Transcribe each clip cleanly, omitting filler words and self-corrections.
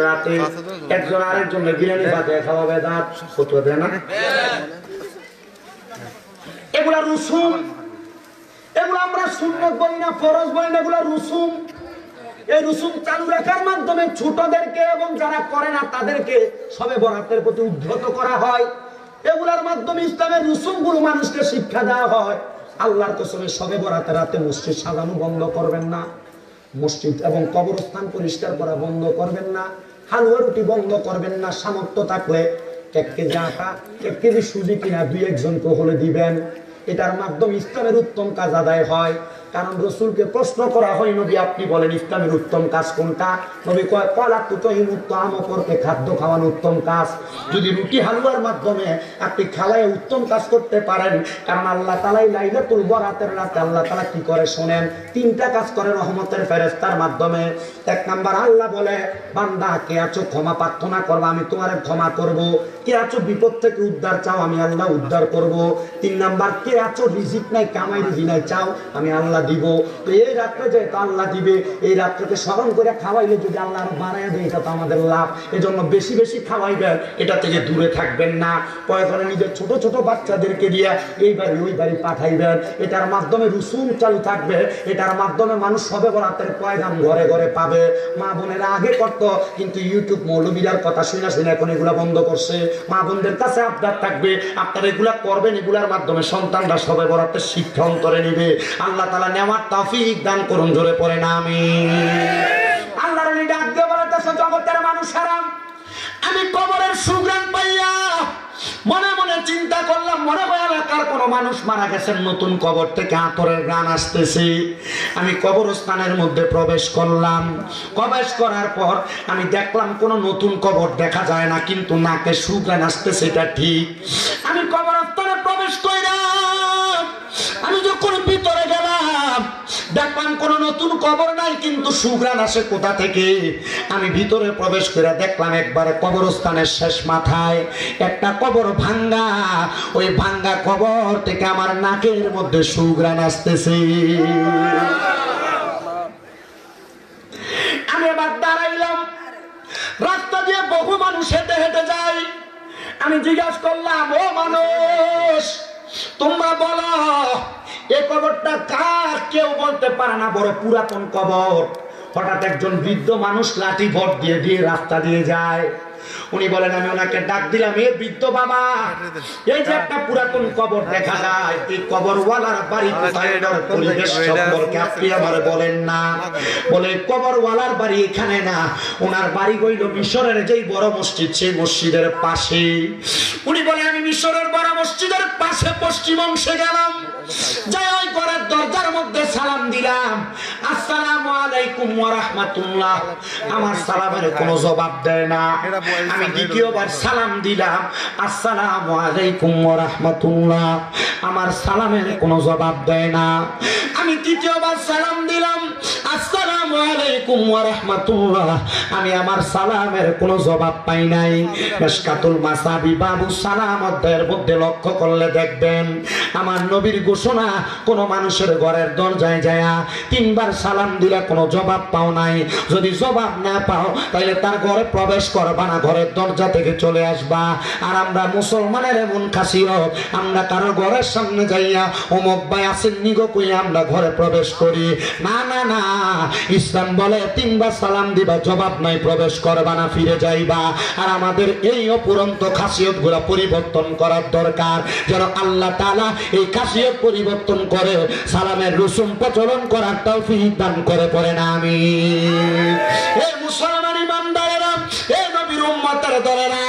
রাতে একজন আরেকজন বিরিয়ানি ভাতে খাওয়াবে দাঁত ফতুয়া দেয় না। এগুলা রুসুম, এগুলো আমরা সুন্নত বলি না, ফরজ বলি না, এগুলা রুসুম। এই রুসুম চালু রাখার মাধ্যমে ছোটদেরকে এবং যারা করে না তাদেরকে সবে বরাতের প্রতি উদ্ধত করা হয়। এগুলার মাধ্যমে ইসলামের রুসুমগুলো মানুষকে শিক্ষা দেওয়া হয়। আল্লাহর কসমে সবে বরাতের রাতে মসজিদ সাজানো বন্ধ করবেন না, মসজিদ এবং কবরস্থান পরিষ্কার করা বন্ধ করবেন না, হালুয়া রুটি বন্ধ করবেন না। সামর্থ্য থাকলে 1 কেজি আটা 1 কেজি সুজি কিনা 2-1জনকে হলে দিবেন। এটার মাধ্যমে ইসলামের উত্তম কাজ আদায় হয়। কারণ রসুলকে প্রশ্ন করা হয়, নবী আপনি বলেন ইসলামের উত্তম কাজ কোনটা? নবী কয় কলাতু তহিমুত আমকে খাদ্য খাওয়ানো উত্তম কাজ। যদি রুটি হালুয়ার মাধ্যমে আপনি খাওয়ায় উত্তম কাজ করতে পারেন, কারণ আল্লাহ তাআলাই লাইলাতুল বরাতের রাতে আল্লাহ তাআলা কি করে শোনেন, 3টা কাজ করে রহমতের ফেরেশতার মাধ্যমে। 1 নাম্বার আল্লাহ বলে বান্দা কে আছো ক্ষমা প্রার্থনা করবা, আমি তোমারে ক্ষমা করব। কে আছো বিপদ থেকে উদ্ধার চাও, আমি আল্লাহ উদ্ধার করব। 3 নাম্বার কে আছো রিজিক নাই কামাই রুজি নাই চাও, আমি আল্লাহ দিব। তো এই রাত্রে যে আল্লাহ দিবে, এই রাত্রেকে স্মরণ করে খাওয়াইলে যদি আল্লাহ আরো বাড়ায় দেয় এটা তো আমাদের লাভ। এজন্য বেশি বেশি খাওয়াইবেন, এটা থেকে দূরে থাকবেন না। পয়গম্বর নিজের ছোট ছোট বাচ্চাদেরকে দিয়ে এই বাড়ি ওই বাড়ি পাঠাইবেন। এটার মাধ্যমে রুসুম চালু থাকবে, এটার মাধ্যমে মানুষ সবে বরাতের পয়গাম ঘরে ঘরে পাবে। মা বোনেরা আগে করত, কিন্তু ইউটিউব মৌলবীরার কথা শুনে শুনে এখন এগুলা বন্ধ করছে। মা বোনদের কাছে আবদার থাকবে, আপনারা এগুলা করবেন, এগুলার মাধ্যমে সন্তানরা সবে বরাতের শিক্ষা অন্তরে নিবে। আল্লাহ তাআলা নেওয়ার তৌফিক দান করুন, জোরে পড়েন আমিন। আল্লাহর এই ডাক দিয়ে বলতেছে জগতের মানুষেরা, আমি কবরের সুগ্রাণ পাইয়া মনে মনে চিন্তা করলাম, মনে হয় এলাকার কোন মানুষ মারা গেছেন, নতুন কবর থেকে আতরের গান আসতেছে। আমি কবরস্থানের মধ্যে প্রবেশ করলাম। প্রবেশ করার পর আমি দেখলাম কোন নতুন কবর দেখা যায় না, কিন্তু নাকে সুগ্রাণ আসতেছে, এটা ঠিক। আমি কবরস্থানে প্রবেশ করলাম, আমি যখন ভিতরে গেলাম দেখলাম কোন নতুন কবর নাই, কিন্তু সুগ্রাণ আসে কোথা থেকে? আমি ভিতরে প্রবেশ করে দেখলাম একবারে কবরস্থানের শেষ মাথায় একটা কবর ভাঙ্গা। ওই ভাঙ্গা কবর থেকে আমার নাকের মধ্যে সুগ্রাণ আসতেছে। আমি এবার দাঁড়াইলাম, রাস্তা দিয়ে বহু মানুষ হেঁটে হেঁটে যায়। আমি জিজ্ঞাসা করলাম, ও মানুষ তোমরা বলো এই কবরটা কার? কেউ বলতে পারে না, বড় পুরাতন কবর। হঠাৎ একজন বৃদ্ধ মানুষ লাঠি ভর দিয়ে দিয়ে রাস্তা দিয়ে যায়। উনি বলেন, আমি ওনাকে ডাক দিলাম, এ বৃদ্ধ বাবা, এই যে একটা পুরাতন কবর দেখা যায়, এই কবরওয়ালার বাড়ি কোথায়? এটার পরিবেশ সম্পর্কে আপনি আমারে বলেন না। বলে কবরওয়ালার বাড়ি এখানে না, ওনার বাড়ি হইল মিশরের যেই বড় মসজিদ, সেই মসজিদের পাশে। উনি বলে, আমি মিশরের বড় মসজিদের পাশে পশ্চিম অংশে গেলাম, যাই ওই ঘরের দরজার মধ্যে সালাম দিলাম, আসসালামু আলাইকুম ওয়া রাহমাতুল্লাহ। আমার সালামের কোনো জবাব দেয় না। আমি দ্বিতীয়বার সালাম দিলাম, আসসালামু আলাইকুম ওয়া রাহমাতুল্লাহ। আমার সালামের কোনো জবাব দেয় না। আমি তৃতীয়বার সালাম দিলাম, আসসালামু আলাইকুম ওয়া রাহমাতুল্লাহ। আমি আমার সালামের কোনো জবাব পাই নাই। মিশকাতুল মাসাবি বাবু সালাম অধ্যায়ের মধ্যে লক্ষ্য করলে দেখবেন, আমার নবীর ঘোষণা, কোন মানুষের ঘরের দরজায় যায়া 3বার সালাম দিলে কোনো জবাব পাও নাই। যদি জবাব না পাও তাহলে তার ঘরে প্রবেশ করবা না, ঘরের দরজা থেকে চলে আসবা। আর আমরা মুসলমানের এমন খাসিয়ত, আমরা কারো ঘরের সামনে যাইয়া অমুক ভাই আসেন নিগো কইয়া আমরা ঘরে প্রবেশ করি না। না না, ইসলাম বলে 3বার সালাম দিবা, জবাব নাই, প্রবেশ করবা না, ফিরে যাইবা। আর আমাদের এই অপুরন্ত খাসিয়ত গুলা পরিবর্তন করার দরকার, যেন আল্লাহ তাআলা এই খাসিয়ত পরিবর্তন করে সালামের রসুম প্রচলন করার তৌফিক দান করে। পড়েন আমিন। এই মুসলমান ইমানদারেরা, এই নবীর উম্মতের দলেরা,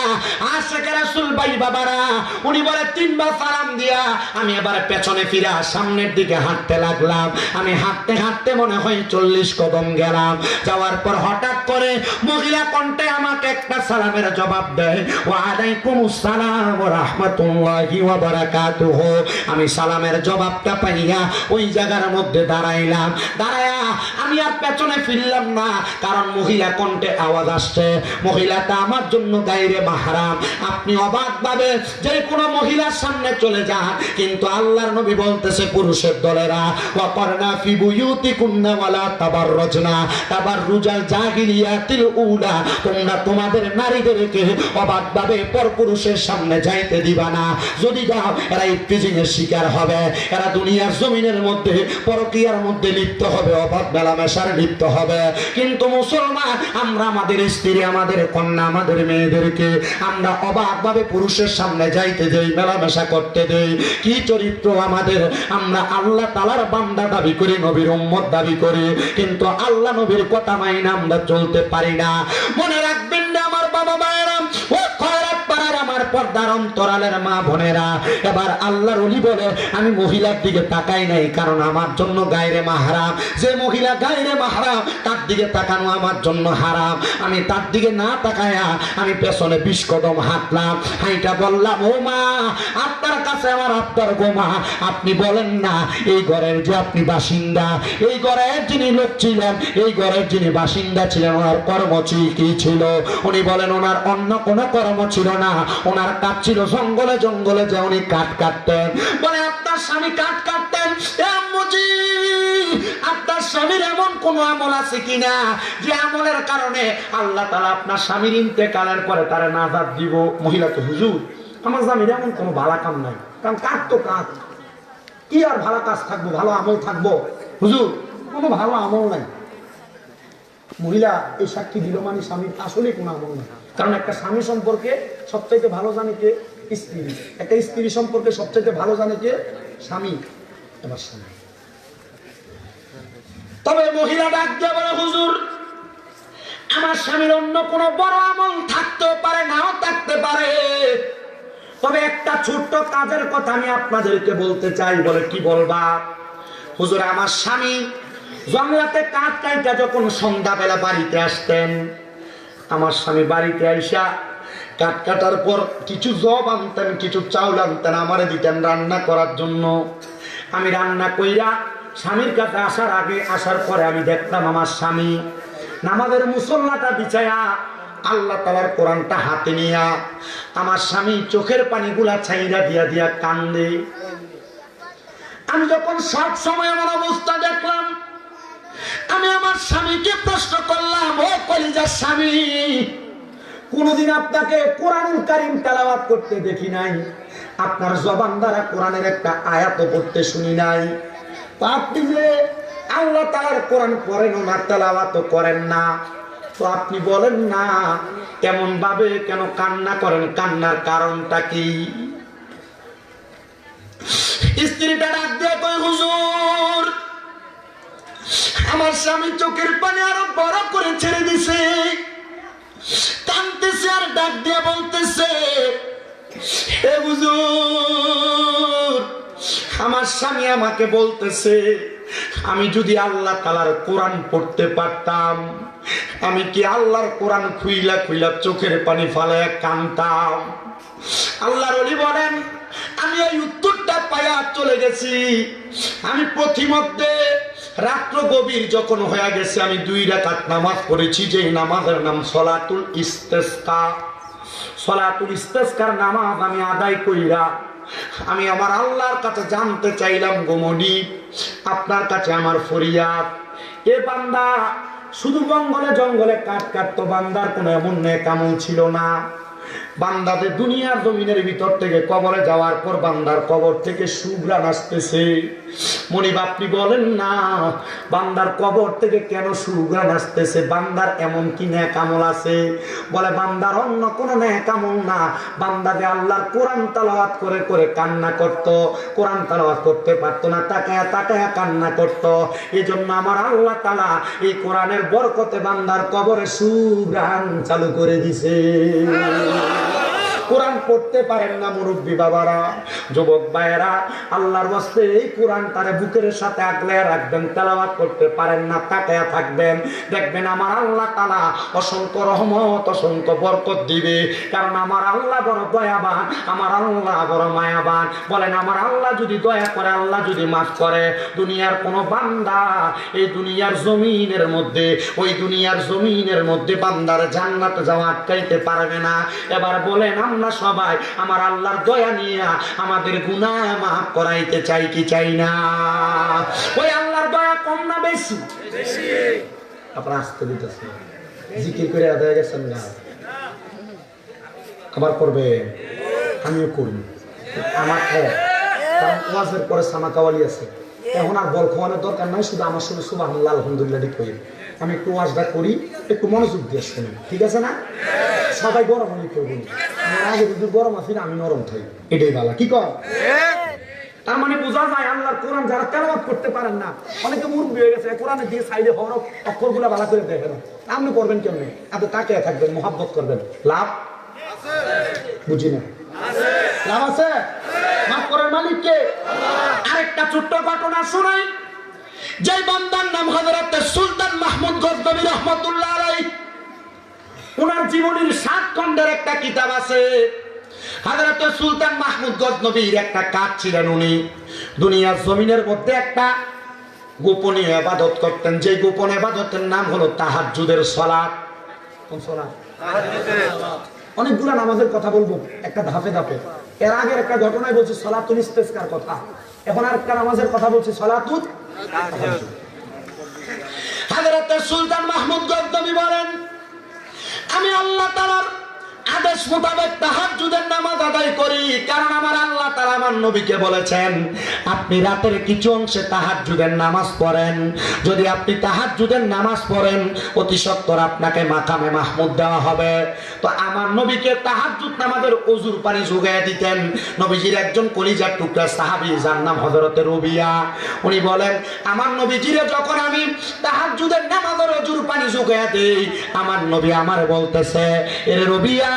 আশিকে রাসূল ভাই বাবারা, উনি বলে 3বার সালাম দিয়া আমি এবার পেছনে ফিরা সামনের দিকে হাঁটতে লাগলাম। আমি হাঁটতে হাঁটতে মনে হয় 40 কদম গেলাম। যাওয়ার পর হঠাৎ করে মহিলা কণ্ঠে আমাকে একটা সালামের জবাব দেয়, ওয়া আলাইকুমুস সালাম ওয়া রাহমাতুল্লাহি ওয়া বারাকাতুহু। আমি সালামের জবাবটা পাইয়া ওই জায়গার মধ্যে দাঁড়াইলাম। দাঁড়ায়া আমি আর পেছনে ফিরলাম না, কারণ মহিলা কণ্ঠে আওয়াজ আসছে। মহিলাটা আমার জন্য গায়রে মাহরাম। আপনি অবাক অবাকভাবে যে কোনো মহিলার সামনে চলে যান, কিন্তু আল্লাহর নবী বলতেছে পুরুষের দলেরা ওয়াকারনা ফি বুয়ুতিকুন্না ওয়ালা তাবাররুজনা তাবাররুজাল জাহিলিয়াতিল উলা, তোমরা তোমাদের নারীদেরকে অবাকভাবে পরপুরুষের সামনে যাইতে দিবা না। যদি যাও এরা ইফতিজিং এর শিকার হবে, এরা দুনিয়ার জমিনের মধ্যে পরকীয়ার মধ্যে লিপ্ত হবে, অবাধ মেলামেশার লিপ্ত হবে। কিন্তু মুসলমান আমরা আমাদের স্ত্রী, আমাদের কন্যা, আমাদের মেয়েদেরকে আমরা অবাকভাবে পুরুষের সামনে যাইতে দেই, মেলামেশা করতে দেই। কি চরিত্র আমাদের! আমরা আল্লাহ তাআলার বান্দা দাবি করি, নবীর উম্মত দাবি করি, কিন্তু আল্লাহ নবীর কথা মাইনা আমরা চলতে পারি না। মনে রাখবেন না আমার বাবা মায়েরা, ও খয়রাত পাড়ার আমার পর্দার অন্তরালের মা বোনেরা, এবার আল্লাহর ওলি বলে আমি মহিলার দিকে তাকাই নাই, কারণ আমার জন্য গায়রে মাহরাম। যে মহিলা গায়রে মাহরাম তার দিকে তাকানো আমার জন্য হারাম। আমি তার দিকে না তাকায়া আমি পেছনে 20 কদম হাঁটলাম, হাইটা বললাম ও মা, আপনার কাছে আমার আবদার গো মা, আপনি বলেন না এই ঘরের যে আপনি বাসিন্দা, এই ঘরের যিনি লোক ছিলেন, এই ঘরের যিনি বাসিন্দা ছিলেন, ওনার কর্ম কি ছিল? উনি বলেন ওনার অন্য কোনো কর্ম ছিল না, ওনার কাজ ছিল জঙ্গলে জঙ্গলে যে উনি কাঠ কাটতেন। বলে আপনার স্বামী কাঠ কাটতেন? আপনার স্বামীর এমন কোন আমল আছে কিনা যে আমলের কারণে আল্লাহ তাআলা আপনার স্বামীর ইন্তেকালের পরে তারা নাজাত দিব? মহিলা তো হুজুর আমার স্বামীর এমন কোনো ভালো কাম নাই, কারণ কাজ তো কাজ, কি আর ভালো কাজ থাকবো, ভালো আমল থাকবো? হুজুর কোনো ভালো আমল নাই। মহিলা এই সাক্ষী দিল মানে স্বামীর আসলে কোনো আমল নাই, কারণ একটা স্বামী সম্পর্কে সবচাইতে ভালো জানে কে? স্ত্রী। একটা স্ত্রী সম্পর্কে সবচাইতে ভালো জানে কে? স্বামী। এবার স্বামী, তবে মহিলা ডাক দিয়ে বলে হুজুর আমার স্বামীর অন্য কোনো বড় আমল থাকতেও পারে, নাও থাকতে পারে, তবে একটা ছোট্ট কাজের কথা আমি আপনাদেরকে বলতে চাই। বলে কি বলবা? হুজুর আমার স্বামী জঙ্গলাতে কাঠ কাইটা যখন সন্ধ্যাবেলা বাড়িতে আসতেন, আমার স্বামী বাড়িতে আইসা কাঠ কাটার পর কিছু জব আনতেন, কিছু চাউল আনতেন, আমারে দিতেন রান্না করার জন্য। আমি রান্না কইরা স্বামীর কাছে আসার আগে আসার পরে আমি দেখতাম আমার স্বামী নামাজের মুসল্লাটা বিছায়া আল্লাহ তাআলার কোরআনটা হাতে নিয়া আমার স্বামী চোখের পানিগুলা ছাইরা দিয়া দিয়া কান্দে। আমি যখন সব সময় আমার অবস্থা দেখলাম, আমি আমার স্বামীকে প্রশ্ন করলাম, ও কলিজার স্বামী, কোনদিন আপনাকে কোরআনুল কারীম তেলাওয়াত করতে দেখি নাই, আপনার জবান দ্বারা কোরআনের একটা আয়াত পড়তে শুনি নাই, তো আপনি যে আল্লাহ তাআলার কোরআন পড়েন না, তেলাওয়াত করেন না, তো আপনি বলেন না কেমন ভাবে কেন কান্না করেন, কান্নার কারণটা কি? স্ত্রীটা ডাক দিয়ে কয় হুজুর আমার স্বামী চোখের পানি আরো বড় করে ছেড়ে দিছে, কাঁদতেছে আর ডাক দিয়ে বলতেছে হে হুজুর আমার স্বামী আমাকে বলতেছে আমি যদি আল্লাহ তাআলার কোরআন পড়তে পারতাম, আমি কি আল্লাহর কোরআন খুইলা খুইলা চোখের পানি ফালায়া কাঁদতাম? আল্লাহর ওলি বলেন আমি এই উত্তরটা পাইয়া চলে গেছি। আমি প্রতিমধ্যে রাত্র গভীর যখন হয়ে গেছে আমি 2 রাকাত নামাজ পড়েছি, যে নামাজের নাম সলাতুল ইস্তেসকা। সলাতুল ইস্তেসকার নামাজ আমি আদায় কইরা আমি আমার আল্লাহর কাছে জানতে চাইলাম, গোমনি আপনার কাছে আমার ফরিয়াদ, এ বান্দা শুধু জঙ্গলে জঙ্গলে কাঠ কাটতো, বান্দার কোনো এমন নেক আমল ছিল না। বান্দাদের দুনিয়ার জমিনের ভিতর থেকে কবরে যাওয়ার পর বান্দার কবর থেকে সুঘ্রাণ আসতেছে। মনিব আপনি বলেন না বান্দার কবর থেকে কেন সুঘ্রাণ আসতেছে? বান্দার এমন কি নেক আমল আছে? বলে বান্দার অন্য কোনো নেক আমল না, বান্দা যে আল্লাহর কোরআন তেলাওয়াত করে করে কান্না করত, কোরআন তেলাওয়াত করতে পারতো না, তাকায়া তাকায়া কান্না করত। এজন্য আমার আল্লাহ তাআলা এই কোরআনের বরকতে বান্দার কবরে সুঘ্রাণ চালু করে দিছে। কোরআন পড়তে পারেন না মুরব্বী বাবারা, যুবক ভাইয়েরা, আল্লাহর ওয়াস্তে এই কোরআন তারে বুকের সাথে আগলে রাখবেন, তেলাওয়াত করতে পারেন না তাকায়া থাকবেন, দেখবেন আমার আল্লাহ তাআলা অসংখ্য রহমত অসংখ্য বরকত দিবে। কারণ আমার আল্লাহ বড় দয়াবান, আমার আল্লাহ বড় মায়াবান। বলেন আমার আল্লাহ যদি দয়া করে, আল্লাহ যদি মাফ করে, দুনিয়ার কোনো বান্দা এই দুনিয়ার জমিনের মধ্যে, ওই দুনিয়ার জমিনের মধ্যে বান্দার জান্নাতে যাওয়া আটকাইতে পারবে না। এবার বলেন আমরা সবাই আমার আল্লাহর দয়া নিয়ে আমাদের গুনাহ মাফ করাইতে চাই কি চাই না? ওই আল্লাহর দয়া কম না বেশি? আপনারা আসতে দিতেছে জিকির করে আদায় গেছেন না, আবার করবে, আমিও করবো। আমার কারণ ওয়াজের পরে সামা কাওয়ালি আছে, এখন আর বল খাওয়ানোর দরকার নাই, শুধু আমার সঙ্গে সুবহানাল্লাহ আলহামদুলিল্লাহ ঠিক করি। আমি একটু ওয়াজটা করি, একটু মনোযোগ দিয়ে শুনি, ঠিক আছে না? সবাই গরম হলে কেউ বলি আমার আগে যদি গরম আছে আমি নরম থাকি, এটাই ভালো। কি কর? তার মানে বোঝা যায় আল্লাহর কোরআন যারা তেলাওয়াত করতে পারেন না, অনেকে মুরব্বি হয়ে গেছে, কোরআনে দিয়ে সাইডে হরফ অক্ষরগুলো ভালো করে দেখে না, আপনি করবেন কেমনে? আপনি তাকে থাকবেন, মোহাব্বত করবেন, লাভ বুঝি না? লাভ আছে? মাফ করার মালিক কে? আরেকটা ছোট্ট ঘটনা শোনাই। যে বান্দার নাম হযরত সুলতান মাহমুদ গজনবী রাহমাতুল্লাহ আলাইহি, ওনার জীবনের 7 খণ্ডের একটা কিতাব আছে। হযরত সুলতান মাহমুদ গজনবীর একটা কাজ ছিলেন, উনি দুনিয়ার জমিনের মধ্যে একটা গোপনে ইবাদত করতেন, যে গোপন ইবাদতের নাম হলো তাহাজ্জুদের সালাত। কোন সালাত? অনেকগুলো নামাজের কথা বলবো একটা ধাপে ধাপে। এর আগের একটা ঘটনায় বলছি সালাতুল ইস্তিসকার কথা, এখন আরেকটা নামাজের কথা বলছি সালাতুত তাহাজ্জুদ। হযরত সুলতান মাহমুদ গজনবী বলেন, আমি আল্লাহ তাআলার আদেশ মোতাবেক তাহাজ্জুদের নামাজ আদায় করি, কারণ আমার আল্লাহ তাআলা আমার নবীকে বলেছেন আপনি রাতের কিছু অংশে তাহাজ্জুদের নামাজ পড়েন। যদি আপনি তাহাজ্জুদের নামাজ পড়েন অতি সত্বর আপনাকে মাকামে মাহমুদ দেওয়া হবে। তো আমার নবীকে তাহাজ্জুদ নামাজের ওযুর পানি যোগায় দিতেন নবীজির একজন কলিজার টুকরা সাহাবী, যার নাম হযরতে রবিয়া। উনি বলেন আমার নবীজিরে যখন আমি তাহাজ্জুদের নামাজের ওযুর পানি যোগায় দেই, আমার নবী আমার বলতেছে, এর রবিয়া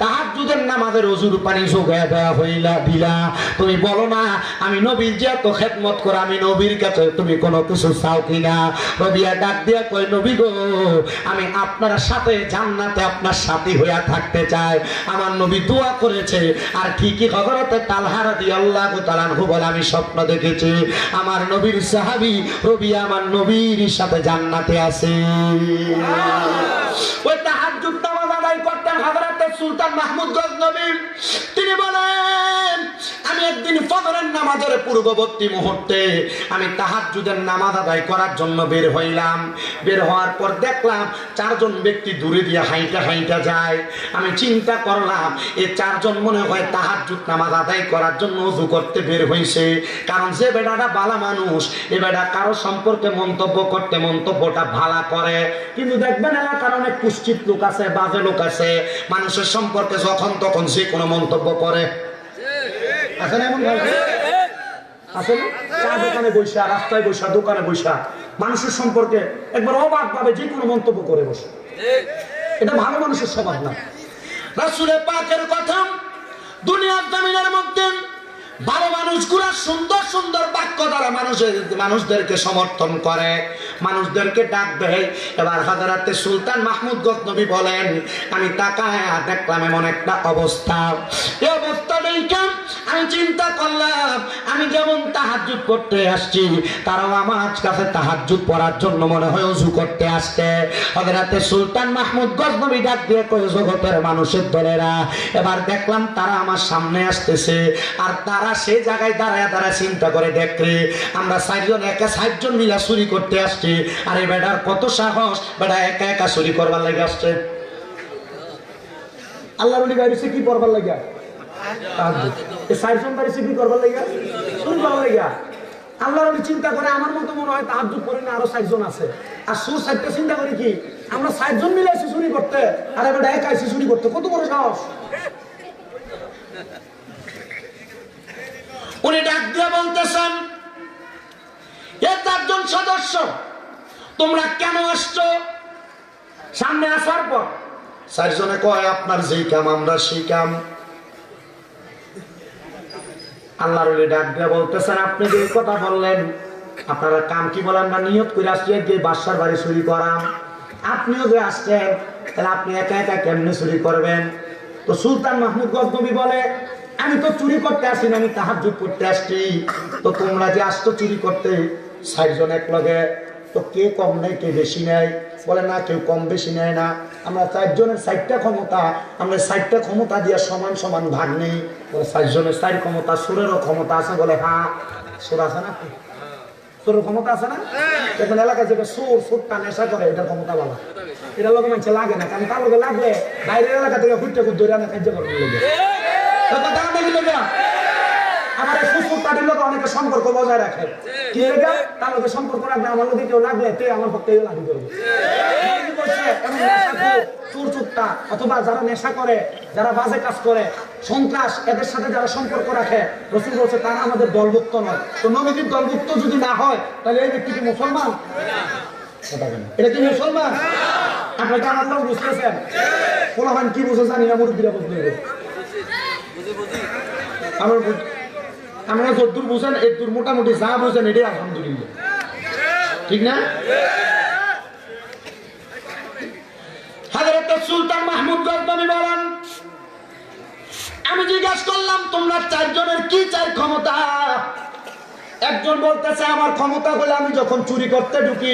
তাহাজ্জুদের নামাজের ওযুর পানি যোগায় দেয়া হইলা দিলা, তুমি বলো না আমি নবীর যে এত খেদমত করে আমি নবীর কাছে তুমি কোনো কিছু চাও কিনা? রবিয়া ডাক দিয়া কই, নবী গো আমি আপনার সাথে জান্নাতে আপনার সাথী হইয়া থাকতে চাই। আমার নবী দোয়া করেছে, আর ঠিকই হযরতে তালহা রাদিয়াল্লাহু তাআলা আনহু বলে আমি স্বপ্ন দেখেছি আমার নবীর সাহাবী রবিয়া আমার নবীর সাথে জান্নাতে আছে। ওই তাহাজ্জুদ নামাজ আদায় করতেন হযরতে সুলতান মাহমুদ গজনবী। তিনি বলেন আমি একদিন ফজরের নামাজের পূর্ববর্তী মুহূর্তে আমি তাহাজ্জুদের নামাজ আদায় করার জন্য বের হইলাম। বের হওয়ার পর দেখলাম 4 জন ব্যক্তি দূরে দিয়ে হাইটা হাইটা যায়। আমি চিন্তা করলাম এই 4 জন মনে হয় তাহাজ্জুদ নামাজ আদায় করার জন্য ওযু করতে বের হইছে, কারণ যে বেটাটা ভালো মানুষ এ বেটা কারো সম্পর্কে মন্তব্য করতে মন্তব্যটা ভালো করে, কিন্তু দেখবেন এলাকার অনেক কুষ্ঠিত লোক আছে, বাজে লোক আছে, মানুষের সম্পর্কে যখন তখন যে কোনো মন্তব্য করে। আছে না এমন ভাই? আছে না? চা দোকানে বসা, রাস্তায় বসা, দোকানে বসা মানুষের সম্পর্কে একবার অবাক ভাবে যে কোনো মন্তব্য করে বসে, এটা ভালো মানুষের স্বভাব না। রাসূলের পাকের কথা, দুনিয়ার জমিনের মধ্যে ভালো মানুষগুলা সুন্দর সুন্দর বাক্য দ্বারা মানুষদেরকে সমর্থন করে, মানুষদেরকে ডাক দেয়। এবার হযরতে সুলতান মাহমুদ গজনবী বলেন আমি তাকায় দেখলাম এমন একটা অবস্থা, এই অবস্থা দেখে আমি চিন্তা করলাম আমি যেমন তাহাজ্জুদ পড়তে আসছি তারাও আমার কাছে তাহাজ্জুদ পড়ার জন্য মনে হয় ওযু করতে আসছে। হযরতে সুলতান মাহমুদ গজনবী ডাক দিয়ে কয়, জগতের মানুষের দলেরা, এবার দেখলাম তারা আমার সামনে আসতেছে, আর তারা সেই জায়গায় দাঁড়ায় দাঁড়ায় চিন্তা করে দেখলে আমরা 4 জন একা 4 জন মিলা চুরি করতে আসছি, আর এই বেটার কত সাহস, বেটা একা একা চুরি করবার লাগে আসছে। আল্লাহর ওলি বাইরেছে কি করবার লাগে? এই 4 জন বাইরেছে কি করবার লাগে? চুরি করবার লাগে। আল্লাহর ওলি চিন্তা করে আমার মতো মনে হয় তাহাজ্জুদ পড়ে না আরো 4 জন আছে, আর সুর 4টা চিন্তা করে কি আমরা 4 জন মিলে এসে চুরি করতে, আর বেটা একা এসে চুরি করতে, কত বড় সাহস! উনি ডাক দিয়ে বলতেছেন, এ 4 জন সদস্য তোমরা কেন আসছো? সামনে আসার পর 4 জনে কয় আপনার যেই কাম আমরা সেই কাম। আল্লাহর ওলি ডাক দিয়ে বলতেছেন আপনি যে কথা বললেন আপনারা কাম কি বলেন না, নিয়ত করে আসছি যে বাদশার বাড়ি চুরি করাম, আপনিও যে আসছেন তাহলে আপনি একা একা কেমনে চুরি করবেন? তো সুলতান মাহমুদ গজনবী বলে আমি তো চুরি করতে আসি না, আমি তাহাজ্জুদ পড়তে আসছি। তো তোমরা যে আসছো চুরি করতে 4 জন এক লগে, তো কে কম নেয় কে বেশি নেয়? বলে না, কেউ কম বেশি নেয় না, আমরা 4 জনের 4টা ক্ষমতা, আমরা 4টা ক্ষমতা দিয়ে সমান সমান ভাগ নেই। বলে 4 জনের 4 ক্ষমতা, সুরেরও ক্ষমতা আছে? বলে হ্যাঁ, সুর আছে না, সুরের ক্ষমতা আছে না? এখন এলাকায় যেটা সুরটা নেশা করে, এটার ক্ষমতা বলা, এটা লোক মানুষ লাগে না, কারণ তার লোকে লাগলে বাইরের এলাকা থেকে হুইটটা খুব দৌড়ে আনে কার্য করবে লোকে। আমার এই সুরটাটির লোক অনেকে সম্পর্ক বজায় রাখে, কি লেগে? তার লোকের সম্পর্ক রাখবে, আমার লোকে কেউ লাগলে তে আমার পক্ষে লাগি করবে। অথবা যারা নেশা করে, যারা বাজে কাজ করে, সন্ত্রাস, এদের সাথে যারা সম্পর্ক রাখে, রাসূল বলছে তারা আমাদের দলভুক্ত নয়। তো নবীর দলভুক্ত যদি না হয়, তাহলে এই ব্যক্তি কি মুসলমান? এটা কি মুসলমান? আপনাকে আমার লোক বুঝতেছেন? কোলাহান কি বুঝে জানি না, মুরব্বীরা বুঝতে হবে। আমরা যদ্দূর বুঝেন এদূর মোটামুটি যা বুঝেন এটাই আলহামদুলিল্লাহ, ঠিক না? হযরত সুলতান মাহমুদ গজনবী বলেন, আমি জিজ্ঞাসা করলাম তোমরা 4 জনের কি 4 ক্ষমতা? একজন বলতেছে আমার ক্ষমতা হলো আমি যখন চুরি করতে ঢুকি,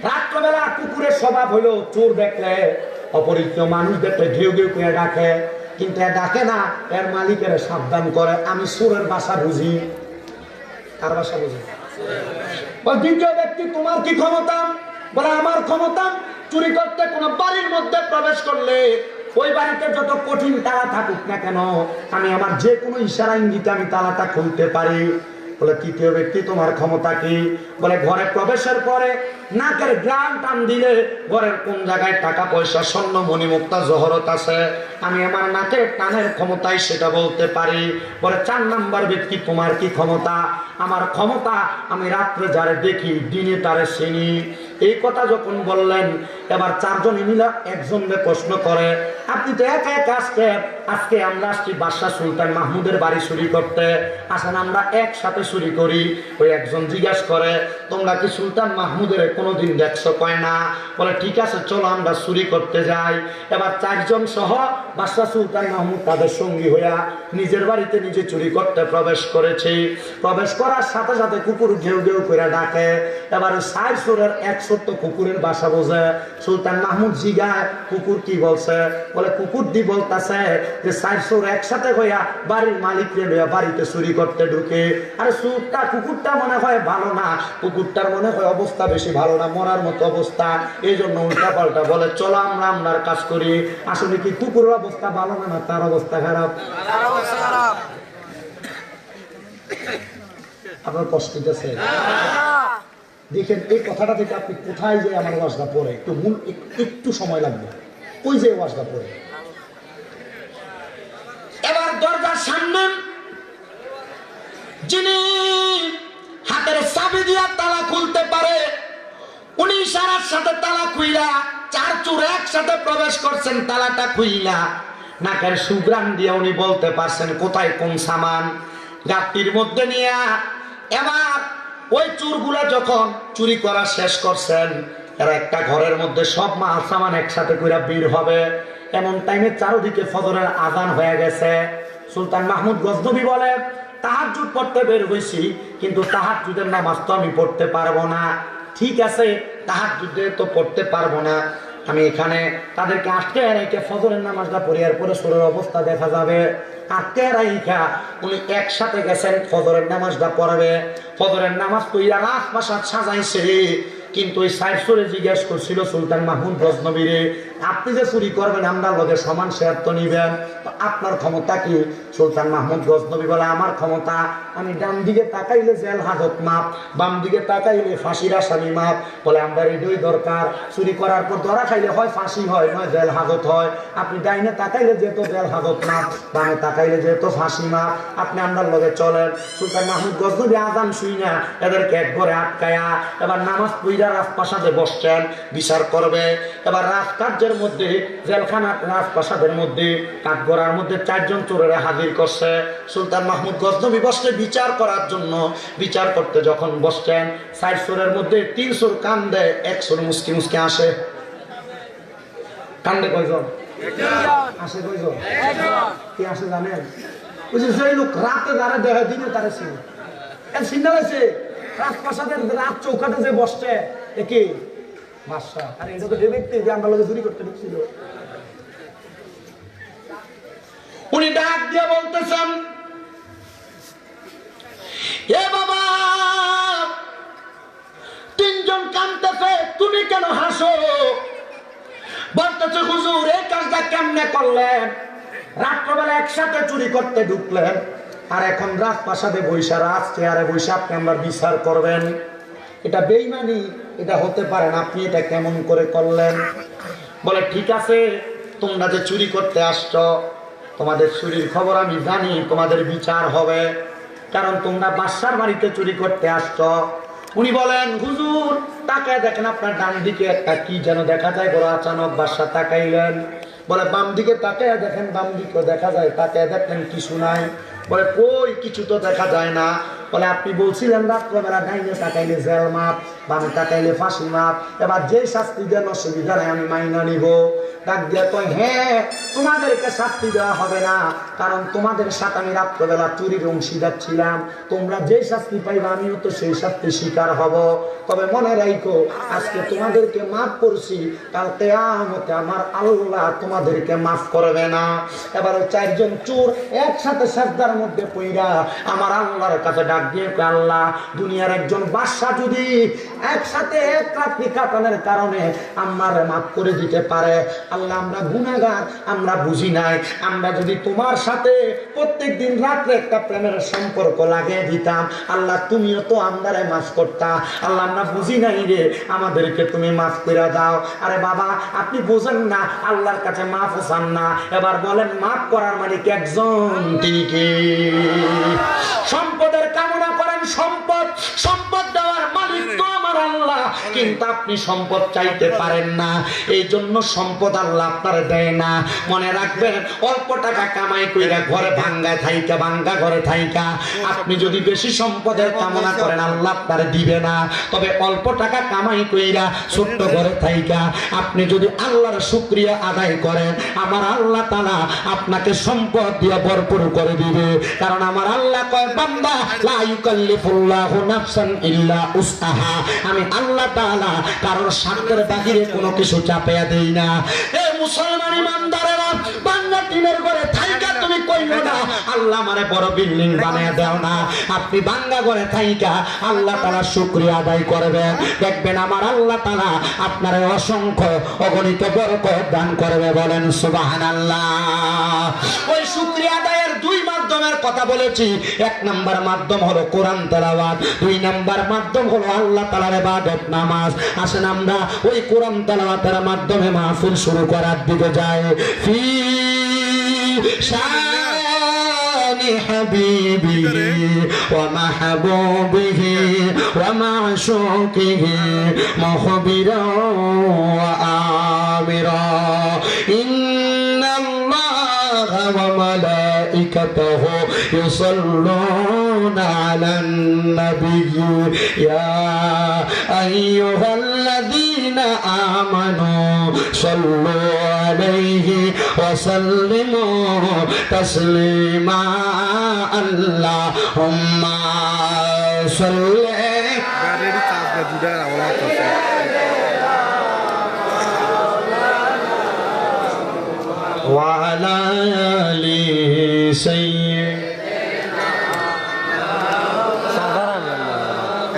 রাত্রবেলা কুকুরের স্বভাব হলো চোর দেখলে, অপরিচিত মানুষ দেখলে ঘেউ ঘেউ করে ডাকে, কিন্তু ডাকে না, এর মালিকের সাবধান করে। আমি চোরের ভাষা বুঝি। কার ভাষা বুঝি? দ্বিতীয় ব্যক্তি, তোমার কি ক্ষমতা? বলে আমার ক্ষমতা চুরি করতে কোন বাড়ির মধ্যে প্রবেশ করলে ওই বাড়িতে যত কঠিন তালা থাকুক না কেন, আমি আমার যে কোনো ইশারা ইঙ্গিতে আমি তালাটা খুলতে পারি। বলে তৃতীয় ব্যক্তি, তোমার ক্ষমতা কি? বলে ঘরে প্রবেশের পরে নাকের গ্রাম টান দিলে ঘরের কোন জায়গায় টাকা পয়সা স্বর্ণ মণিমুক্তা জহরত আছে, আমি আমার নাকের টানের ক্ষমতায় সেটা বলতে পারি। বলে 4 নাম্বার ব্যক্তি, তোমার কি ক্ষমতা? আমার ক্ষমতা আমি রাত্রে যারে দেখি দিনে তারে চিনি। এই কথা যখন বললেন, এবার 4 জনে মিলে একজনকে প্রশ্ন করে, আপনি তো একা একা আসছেন, আজকে আমরা আসছি বাদশাহ সুলতান মাহমুদের বাড়ি চুরি করতে, আসেন আমরা একসাথে চুরি করি। ওই একজন জিজ্ঞাসা করে, তোমরা কি সুলতান মাহমুদের কোনোদিন দেখছো? কয় না। বলে ঠিক আছে, চলো আমরা চুরি করতে যাই। এবার 4 জন সহ বাদশাহ সুলতান মাহমুদ তাদের সঙ্গী হইয়া নিজের বাড়িতে নিজে চুরি করতে প্রবেশ করেছি। প্রবেশ করার সাথে সাথে কুকুর ঘেউ ঘেউ করে ডাকে। এবার 4 চোরের 100 কুকুরের বাসা বোঝে। সুলতান মাহমুদ জিগায়, কুকুর কি বলছে? বলে কুকুর দি বলতেছে যে 4 চোর একসাথে হইয়া বাড়ির মালিককে লইয়া বাড়িতে চুরি করতে ঢুকে। আরে চোরটা, কুকুরটা মনে হয় ভালো না, কুকুরটার মনে হয় অবস্থা বেশি ভালো না, মরার মতো অবস্থা, এই জন্য উল্টা পাল্টা বলে চলো আমরা আমরার কাজ করি। আসলে কি কুকুরের অবস্থা ভালো না, তার অবস্থা খারাপ? আপনার কষ্ট দিতেছে? দেখেন এই কথাটা থেকে আপনি কোথায় যে আমার ওয়াজটা পড়ে, একটু সময় লাগবে, ওই যে ওয়াজটা পড়ে। এবার দরজার সামনে যিনি হাতের চাবি দিয়া তালা খুলতে পারে, উনি ইশারার সাথে তালা খুইলা 4 চোর একসাথে প্রবেশ করছেন, তালাটা খুইলা নাকের সুগ্রাম দিয়ে উনি বলতে পারছেন কোথায় কোন সামান গাঁটটির মধ্যে নিয়ে। এবার ওই চোরগুলা যখন চুরি করা শেষ করছেন, এরা একটা ঘরের মধ্যে সব মাল সামান একসাথে করে বের হবে। এমন টাইমে চারদিকে ফজরের আজান হয়ে গেছে। সুলতান মাহমুদ গজনবী বলে, তাহাজ্জুদ পড়তে বের হইছি, কিন্তু তাহাজ্জুদের নামাজ তো আমি পড়তে পারবো না। ঠিক আছে, তাহাজ্জুদে তো পড়তে পারবো না, আমি এখানে তাদেরকে আটকে রেখে ফজরের নামাজটা পড়িয়ার পরে শরীরের অবস্থা দেখা যাবে। আটকে রাইখা উনি একসাথে গেছেন ফজরের নামাজটা পড়াবে। ফজরের নামাজ পড়িয়া রাজপ্রাসাদ সাজাইছে, কিন্তু ওই 4 চোরে জিজ্ঞেস করছিল সুলতান মাহমুদ গজনবীরে, আপনি যে চুরি করবেন আমরা লগে সমান শেয়ার তো নিবেন, তো আপনার ক্ষমতা কি? সুলতান মাহমুদ গজনবী বলে, আমার ক্ষমতা আমি ডান দিকে তাকাইলে জেল হাজত মাপ, বাম দিকে তাকাইলে ফাঁসির আসামি মাপ। বলে আমরা এটাই দরকার, চুরি করার পর ধরা খাইলে হয় ফাঁসি হয়, নয় জেল হাজত হয়। আপনি ডাইনে তাকাইলে যেহেতু জেল হাজত মাপ, বামে তাকাইলে যেহেতু ফাঁসি মাপ, আপনি আমরা লগে চলেন। সুলতান মাহমুদ গজনবী আজান শুই না এদেরকে একবারে আটকায়া এবার নামাজ পড়িয়া রাজপ্রাসাদে বসছেন, বিচার করবে। এবার রাজকার্যের মধ্যে জেলখানা রাজপ্রাসাদের মধ্যে কাঠগড়ার মধ্যে 4 জন চোরেরা হাজির করছে। সুলতান মাহমুদ গজনবী বসলে বিচার করার জন্য, বিচার করতে যখন বসছেন 4 চোরের মধ্যে 3 চোর কান্দে, 1 চোর মুসকি মুসকি আসে। কান্দে কয়জন? আসে কয়জন? কি আসে জানেন? বুঝলি সেই লোক রাতে যারা দেখা দিনে তারা ছিল সিগনাল আছে রাজপ্রাসাদের রাত চৌকাটে যে বসছে একে বাদশা। আরে এটা তো সে ব্যক্তি যে আমরা লোকে চুরি করতে ঢুকছিল। উনি ডাক দিয়ে বলতেছেন, এ বাবা, তিনজন কাঁদতেছে, তুমি কেন হাসো? বলতেছে, হুজুর এই কাজটা কেমনে করলেন? রাত্রবেলা একসাথে চুরি করতে ঢুকলেন, আর এখন রাজপ্রাসাদে বৈশা, রাজ চেয়ারে বৈশা আপনি আমার বিচার করবেন? এটা বেঈমানি, এটা হতে পারে না, আপনি এটা কেমন করে করলেন? বলে, ঠিক আছে, তোমরা যে চুরি করতে আসছো, তোমাদের চুরির খবর আমি জানি, তোমাদের বিচার হবে, কারণ তোমরা বাদশার বাড়িতে চুরি করতে আসছো। উনি বলেন, হুজুর তাকায় দেখেন আপনার ডান দিকে একটা কি যেন দেখা যায়। বড় আচানক বাদশা তাকাইলেন। বলে, বাম দিকে তাকায় দেখেন, বাম দিকেও দেখা যায়, তাকায় দেখেন কিছু নাই। বলে, কই কিছু তো দেখা যায় না। বলে, আপনি বলছিলেন রাত্রবেলা ডাইনে তাকাইলে জেল মাপ, বামে তাকাইলে ফাঁসি মাপ, এবার যে শাস্তি দেন অসুবিধা নাই, আমি মাইনা নিব। ডাক দিয়ে কয়, হ্যাঁ তোমাদেরকে শাস্তি দেওয়া হবে না, কারণ তোমাদের সাথে আমি রাত্রবেলা চুরির অংশীদার ছিলাম, তোমরা যে শাস্তি পাইবা আমিও তো সেই শাস্তি শিকার হব। তবে মনে রাখো, আজকে তোমাদেরকে মাফ করছি, কাল কিয়ামতে আমার আল্লাহ তোমাদেরকে মাফ করবে না। এবার ওই চারজন চোর একসাথে সাজদার মধ্যে পইরা আমার আল্লাহর কাছে ডাক দিয়ে, আল্লাহ দুনিয়ার একজন বাদশা যদি একসাথে এক রাত্রি কাটানোর কারণে আমার মাফ করে দিতে পারে, আল্লাহ আমরা গুনাহগার, আমরা বুঝি নাই, আমরা যদি তোমার সাথে প্রত্যেক দিন রাত্রে একটা প্রেমের সম্পর্ক লাগিয়ে দিতাম, আল্লাহ তুমিও তো আমারে মাফ করতা। আল্লাহ আমরা বুঝি নাই রে, আমাদেরকে তুমি মাফ করে দাও। আরে বাবা, আপনি বোঝেন না, আল্লাহর কাছে মাফ চান না। এবার বলেন, মাফ করার মালিক একজন, তিনি কি? সম্পদের কামনা করেন, সম্পদ, সম্পদ দেওয়ার মালিক তো আমার আল্লাহ, কিন্তু আপনি সম্পদ চাইতে পারেন না, এই জন্য সম্পদ আল্লাহ আপনারে দেয় না। মনে রাখবেন, অল্প টাকা কামাই কইরা ঘরে ভাঙ্গা থাইকা, ভাঙ্গা ঘরে থাইকা আপনি যদি বেশি সম্পদের কামনা করেন, আল্লাহ আপনারে দিবে না। তবে অল্প টাকা কামাই কইরা ছোট্ট ঘরে থাইকা আপনি যদি আল্লাহর শুকরিয়া আদায় করেন, আমার আল্লাহ তাআলা আপনাকে সম্পদ দিয়ে ভরপুর করে দিবে। কারণ আমার আল্লাহ কয়, বান্দা লা ইউকাল্লিফুল্লাহু নাফসান ইল্লা উসআহা, আমি আল্লাহ তাআলা কারোর সাধ্যের বাহিরে কোনো কিছু চাপিয়ে দেই না। এ মুসলমান ইমানদারেরা, বাংলা টিনের ঘরে থাইকা তুমি কইও না আল্লাহ আমারে বড় বিল্ডিং বানিয়ে দাও না। আপনি বাংলা ঘরে থাইকা আল্লাহ তাআলার শুকরিয়া আদায় করবেন, দেখবেন আমার আল্লাহ তাআলা আপনার অসংখ্য অগণিত বরকত দান করবে। বলেন সুবহানাল্লাহ। ওই শুকরিয়া আদায়ের দুই মাধ্যমের কথা বলেছি। এক নাম্বার মাধ্যম হলো কোরআন তেলাওয়াত, দুই নাম্বার মাধ্যম হলো আল্লাহ তাআলার ইবাদত নামাজ। আসেন আমরা ওই কোরআন তেলাওয়াতের মাধ্যমে মাহফিল শুরু করার দিকে যাই। ফি শানি হাবিবি ওয়া মাহবুবিহি ওয়া মাশুকিহি মুখবিরা ওয়া আমিরা ইন্নাল্লাহা ওয়া মালাইকাতাহু ইউসাল্লুনা আলান নাবিয়্যি ইয়া আইয়ুহাল্লাযীনা আমানু সাল্লু আলাইহি ওয়া সাল্লিমু তাসলিমা আল্লাহুম্মা সাল্লি গাড়ির চার্জটা দুটা আওয়াজ আছে ওয়া আলা আলি সাইয়্যিদিনা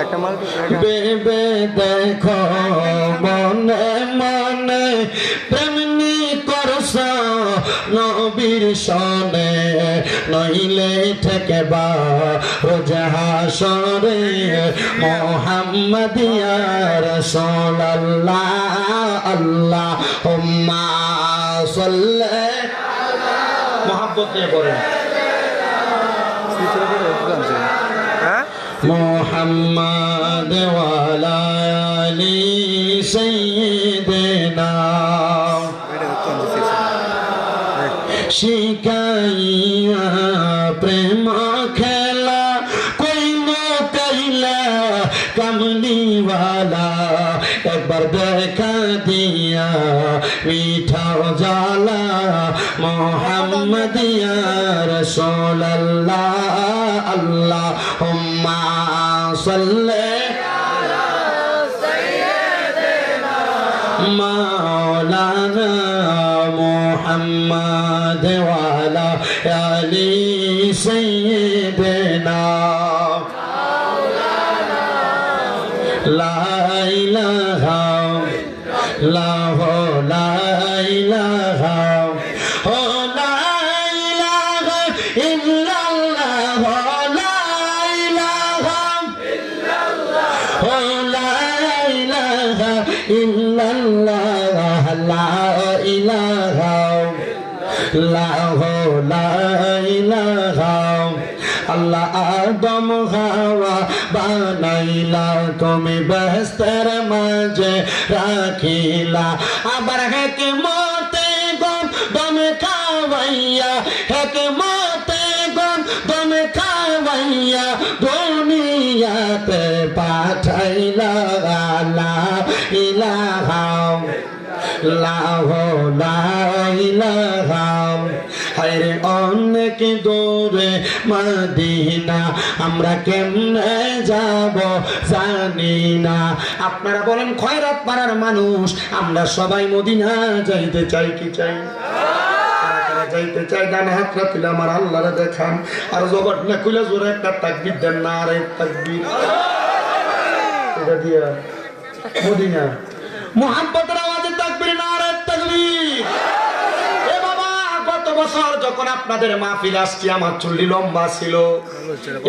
একটা মাল বেবে দেখো মনে মনে প্রেমনি করছ নবীর সনে, নইলে থেকে বা রোজা হাসরে মুহাম্মাদিয়া রাসূলুল্লাহ আল্লাহুম্মা সাল্লি মোহাব্বত নিয়ে পড়েন মুহাম্মাদ ওয়া আলা আলি সাইয়্যিদিনা শিখাইয়া প্রেম খেলা কইল কাইলা কামলিওয়ালা, একবার দেখা দিয়া মিঠা জালা মুহাম্মাদিয়া রাসূলুল্লাহ আল্লাহুম্মা সাল্লি আলা সাইয়্যিদিনা মুহাম্মাদ ওয়া আলা আলি সাইয়্যিদিনা লা ইলাহা ইল্লাল্লাহ লা ইলাহা আল্লাহ আদম হাওয়া বানাইলা তুমি বেহেশতের মাঝে রাখিলা আবার হিকমতে গম দম খাওয়াইয়া হিকমতে গম দম খাওয়াইয়া দুনিয়াতে পাঠাইলা লা ইলাহা হায়রে অনেক দূরে মদিনা আমরা কেমনে যাব জানি না। আপনারা বলেন খয়রাত পাড়ার মানুষ আমরা সবাই মদিনা যাইতে চাই কি চাই? যাইতে চাই? ডান হাতটা তুলে আমার আল্লাহরে দেখান আর জবাট না খুলে জোরে একটা তাকবীর দেন না। আর এক তাকবীর এটা দিয়া মদিনা মুহাব্বতের আওয়াজে তাকবীর নারে তাকবীর। এ বাবা গত বছর যখন আপনাদের মাহফিল আসছি আমার চুল্লি লম্বা ছিল,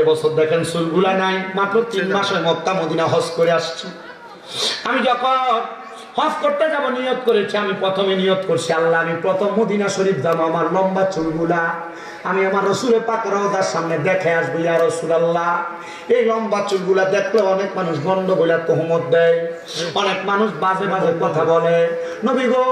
এবছর দেখেন চুলগুলা নাই। মাত্র 3 মাসে মক্কা মদিনা হজ করে আসছি। আমি যখন হজ করতে যাব নিয়ত করেছি, আমি প্রথমে নিয়ত করছি আল্লাহ আমি প্রথম মদিনা শরীফ যাব, আমার লম্বা চুলগুলা আমি আমার রসুলের পাক রওজার সামনে দেখে আসবো। ইয়া রাসূলুল্লাহ এই লম্বা চুলগুলা দেখলে অনেক মানুষ গন্ডগোলা তহমত দেয়, অনেক মানুষ বাজে বাজে কথা বলে। নবী গো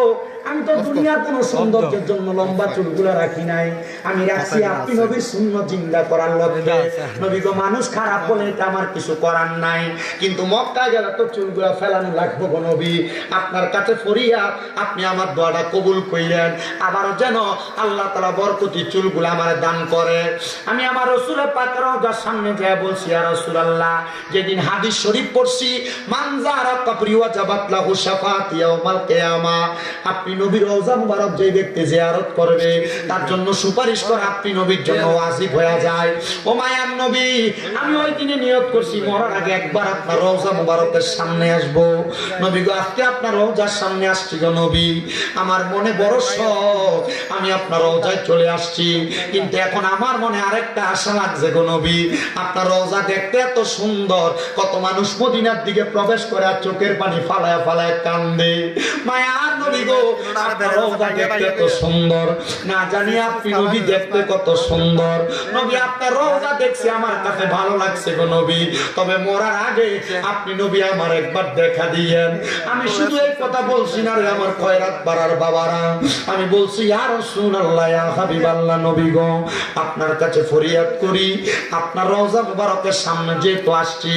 আমি তো দুনিয়ার কোন সৌন্দর্যের জন্য লম্বা চুলগুলা রাখি নাই, আমি রাখছি আপনি নবীর সুন্নাত জিন্দা করার লক্ষ্যে। নবী গো মানুষ খারাপ বলে এটা আমার কিছু করার নাই, কিন্তু মক্কায় গেলে তো চুলগুলা ফেলানো লাগবে গো নবী। আপনার কাছে ফরিয়াদ আপনি আমার দোয়াটা কবুল কইলেন, আবার যেন আল্লাহ তাআলা বরকতি চুলগুলা আমারে দান করে। আমি আমার রাসূলের পাক রওজার সামনে যায় বলছি ইয়া রাসূলুল্লাহ যেদিন হাদিস শরীফ পড়ছি মান যারা কবরি ওয়াজাবাত লাহু শাফাআতি ইয়াউমাল কিয়ামা, আপনি নবীর রওজা মুবারক যে ব্যক্তি জিয়ারত করবে তার জন্য সুপারিশ করা আপনি নবীর জন্য ওয়াজিব হয়ে যায়। ও মায়ার নবী আমি ওই দিনে নিয়ত করছি মরার আগে একবার আপনার রওজা মুবারকের সামনে আসব। নবী গো আজকে আপনার রওজার সামনে আসছি গো নবী, আমার মনে বড় শখ আমি আপনার রওজায় চলে আসছি, কিন্তু এখন আমার মনে আরেকটা আশা লাগছে গো নবী। আপনার রওজা দেখতে এত সুন্দর, কত মানুষ মদিনার দিকে প্রবেশ করে আর চোখের পানি ফালায়া ফালায়া কান্দে। মায়ার নবী গো আপনার রওজা দেখতে এত সুন্দর, না জানি আপনি নবী দেখতে কত সুন্দর। নবী আপনার রওজা দেখছি আমার কাছে ভালো লাগছে গো নবী, তবে মরার আগে আপনি নবী আমার একবার দেখা দিয়েন। আমি শুধু এই কথা বলছি না রে আমার খয়রাত পাড়ার বাবারা, আমি বলছি ইয়া রাসূলুল্লাহ ইয়া হাবিবাল্লাহ নবী গো আপনার কাছে ফরিয়াদ করি আপনার রওজা মুবারকের সামনে যেহেতু আসছি,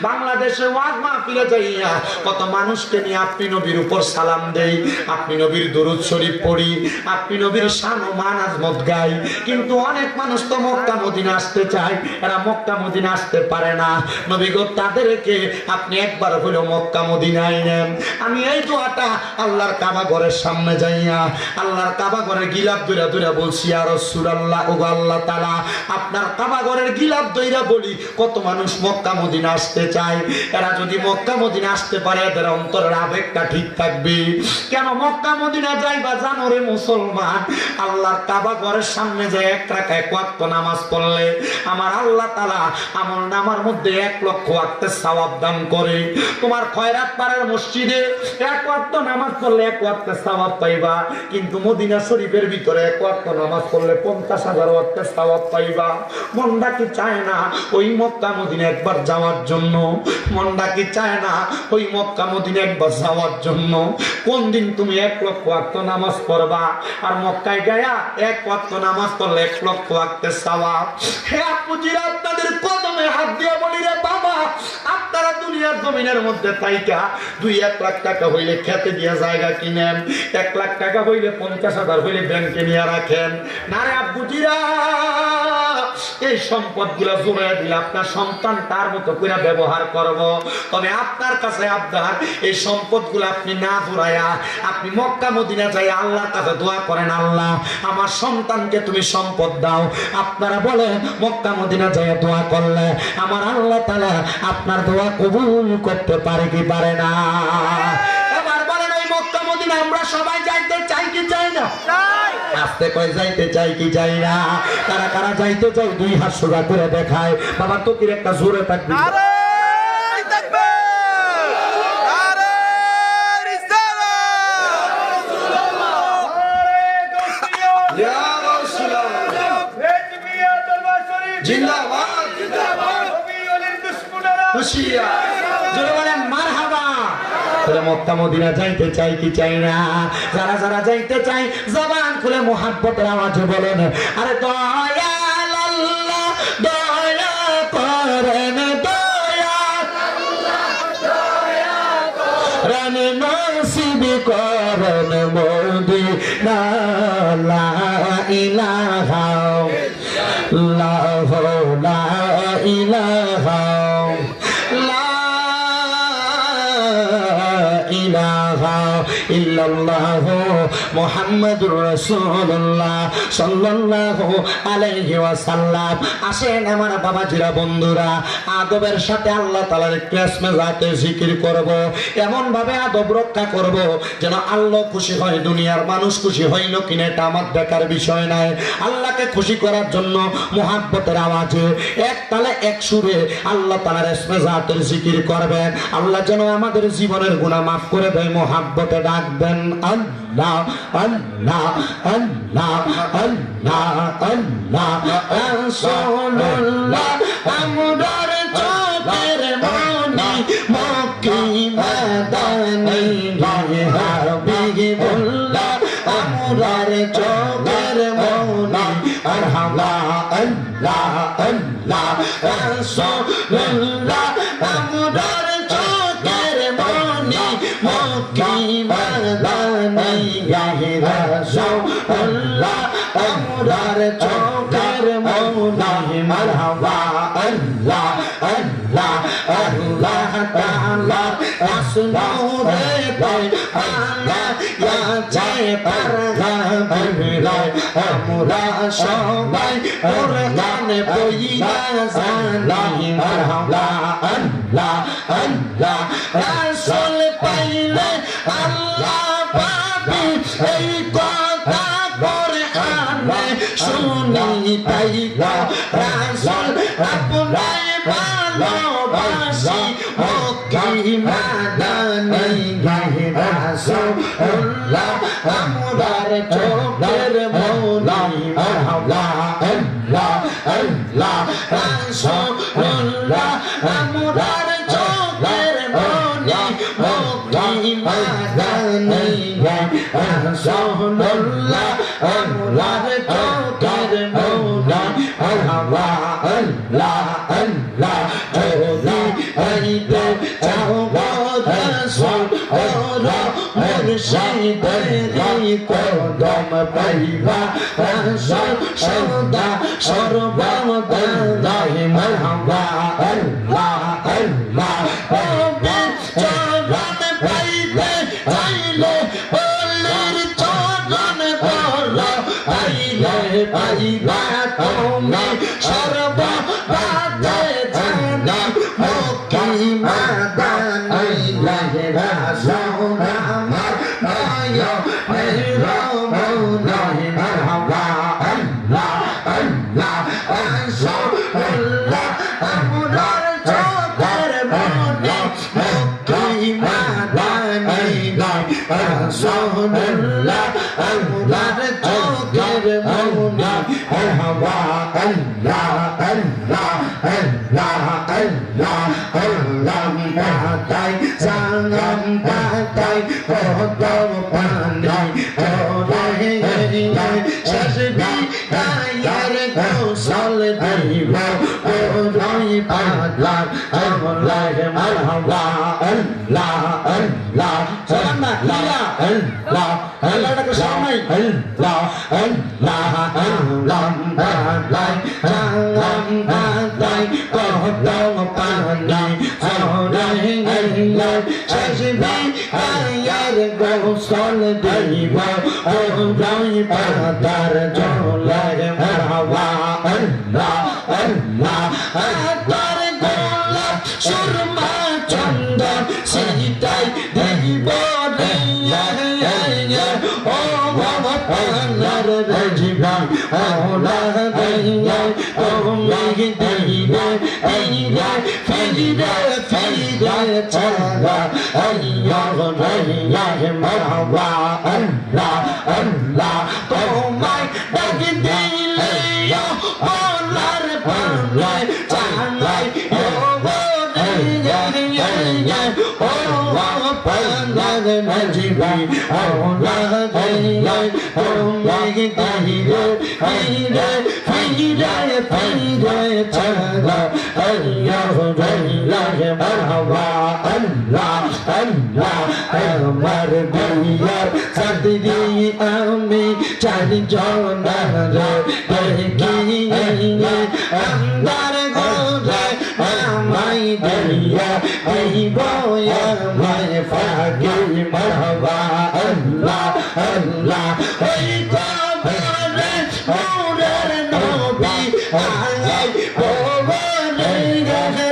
বাংলাদেশে ওয়াজ মাহফিলে যাইয়া কত মানুষকে নিয়ে আপনি নবীর উপর সালাম দেই, আপনি নবীর দরুদ শরীফ পড়ি, আপনি নবীর শান ও মান আজমত গাই, কিন্তু অনেক মানুষ তো মক্কা মদিনা আসতে চায়, এরা মক্কা মদিনা আসতে পারে না। নবী গো তাদেরকে আপনি একবার হলো মক্কা মদিনায় নেন। আমি এই দোয়াটা আল্লাহর কাবা ঘরের সামনে যাইয়া আল্লাহর কাবা ঘরের গিলাফ ধরে ধরে বলছি ইয়া রাসূলুল্লাহ ও আল্লাহ তাআলা আপনার কাবা ঘরের গিলাফ ধরে বলি কত মানুষ মক্কা মদিনা আসতে চায়, এরা যদি মক্কা মদিনা আসতে পারে এদের অন্তরের আবেগটা ঠিক থাকবে। কেন মক্কা মদিনা যাইবা জানো রে মুসলমান? আল্লাহর কাবা ঘরের সামনে যে এক রাকাত এক ওয়াক্ত নামাজ পড়লে আমার আল্লাহ তাআলা আমল নামার মধ্যে 1 লক্ষ ওয়াক্তের সওয়াব দান করে। তোমার খয়রাত পাড়ার মসজিদে 1 ওয়াক্ত নামাজ পড়লে 1 ওয়াক্তের সওয়াব পাইবা, কিন্তু মদিনা শরীফের ভিতরে 1 ওয়াক্ত নামাজ পড়লে 50,000 ওয়াক্তের সওয়াব পাইবা। মনটা কি চায় না ওই মক্কা মদিনা একবার যাওয়ার জন্য? মনটা কি চায় না ওই মক্কা মদিনা একবার যাওয়ার জন্য? কোন দিন তুমি 1 লক্ষ ওয়াক্ত নামাজ পড়বা আর মক্কায় গিয়া 1 ওয়াক্ত নামাজ পড়লে 1 লক্ষ ওয়াক্তের সওয়াব। হে আপুজিরা আপনাদের কদমে হাত দিয়ে বলি রে বাবা, আপনারা দুনিয়ার জমিনের মধ্যে তাইকা 2-1 লাখ টাকা হইলে খেতে দিয়া জায়গা কিনেন, 1 লাখ টাকা হইলে 50,000 হইলে ব্যাংকে নিয়ে রাখেন না রে আপুজিরা। এই এই সম্পদগুলো জোগাড় দিলে আপনার সন্তান তার মতো করে ব্যবহার করব। তবে আপনার কাছে আবদার, এই সম্পদগুলো আপনি না জোড়ায়া আপনি মক্কা মদিনা যাই আল্লাহর কাছে দোয়া করেন, আল্লাহ আমার সন্তানকে তুমি সম্পদ দাও। আপনারা বলেন মক্কা মদিনা যাই দোয়া করলে আমার আল্লাহ তাআলা আপনার দোয়া কবুল করতে পারে কি পারে না? এবার বলেন ওই মক্কা মদিনা আমরা সবাই যাইতে চাই কি চাই না? আস্তে কই যাইতে চাই কি চাই না? কারা কারা যাইতে চাই দুই হাত সোজা করে দেখায়। বাবা তোকির একটা জোরে থাকবে। জিন্দাবাদ জিন্দাবাদ নবীর দুশমনেরা হুশিয়ার জোরে বলেন মারহাবা। তাহলে মক্কা মদিনা যাইতে চাই কি চাই না? যারা যারা যাইতে চাই জবান খুলে মুহাব্বতের আওয়াজে বলেন আরে দয়াল আল্লাহ দয়া করেন, দয়াল আল্লাহ দয়া করেন, নসিব করেন মদিনা। লা ইলাহা লা ইলাহা ইলাহা ইল্লাল্লাহ মুহাম্মাদুর রাসূলুল্লাহ সাল্লাল্লাহু আলাইহি ওয়াসাল্লাম। আসেন আমার বাবাজিরা বন্ধুরা, আদবের সাথে আল্লাহ তাআলার ইসমে জাতে জিকির করব, এমন ভাবে আদব রক্ষা করব যেন আল্লাহ খুশি হয়। দুনিয়ার মানুষ খুশি হইল কিনা এটা আমার দেখার বিষয় নাই। আল্লাহকে খুশি করার জন্য মুহাব্বতের আওয়াজে এক তালে এক সুরে আল্লাহ তাআলার ইসমে জাতের জিকির করবেন। আল্লাহ যেন আমাদের জীবনের গুনাহ মাফ করে দেয়। মুহাব্বতে ডাকবেন আল্লাহ আল্লাহ আল্লাহ আল্লাহ আল্লাহ রাসূলুল্লাহ আমরার চোখের মনি মক্কি মাদানী হাবিবুল্লাহ আমরার চোখের মনি মারহাবা আল্লাহ আল্লাহ রাসূলুল্লাহ আমরার চোখের মনি মক্কি মাদানী রাসূলুল্লাহ আমরার চোখের মনি মারহাবা আল্লাহ আল্লাহ আল্লাহ তাআলা আসনুরে আল্লাহ ইয়া চায় পারগাবিলাই আমরা সবাই কোরআনে পড়িয়া জানি মারহাবা আল্লাহ আল্লাহ রাসূল পাইলে আল্লাহ পাবি এই কথা কোরআনে শুনি তাইলা রাসূল আপনার ভালোবাসি মক্কি মাদানী রাসূলুল্লাহ আমরার চোখের মনি মারহাবা আল্লাহ আল্লাহ রাসূলুল্লাহ আমরার চোখের মনি মক্কি মাদানী রাসূলুল্লাহ আমরার চোখের মনি মারহাবা আল্লাহ আল্লাহ যদি আইতে চাও রাসূল ওরা মুর্শিদের কদম পাইবা রাসূল সদা সর্বদা মারহাবা আল্লাহ আল্লাহ চরণ পাইতে চাইলে ওলির চরণ ধর আইলে পাইবা তুমি সর্বদা জানা মক্কি মাদানী রাসূল আমার মায়া মেহরবানি মারহাবা আল্লাহ আল্লাহ রাসূলুল্লাহ আমরার চোখের মনি মক্কি মাদানী রাসূলুল্লাহ আমরার চোখের মনি মারহাবা আল্লাহ আল্লাহ আল্লাহ আল্লাহ আল্লাহ পাতাই সালাম পাতাই কদম পানাই ওরে শাসবি তায়ার কৌশল দিব ওরে পাতলা আল্লাহ মারহাবা আল্লাহ আল্লাহ সালাম আল্লাহ আল্লাহ আল্লাহর সামনে আল্লাহ আল্লাহ আল্লাহ আল্লাহ সালাম পাতার ঝোলায় মারহাবা আল্লাহ আল্লাহ আতার গোলাপ সুরমা চন্দন সিটাই দিব ও বাবা পানার রাজিবা ওলা দইয়া ও মেঘ দিবে ইরা ফিরে ফিরে চালা আইয়া রাইয়া মারহাবা আল্লাহ আল্লাহ তোমায় ডাক দিলে ওলার পানায় চালাই ও পানার রাজিবা ওলা দইয়া ও মেঘ দিবে ইরা ফিরে ফিরে চালা আইয়া রাইয়া মারহাবা আল্লাহ আল্লাহ আমার দুনিয়ার সাদরি আমি চারি জনারে দেখি আন্দার গোরে আমায় দুনিয়া এই বয়া আমায় ফাগে মারহাবা আল্লাহ আল্লাহ ওই কবরে নূরের নবী আলাই কবরে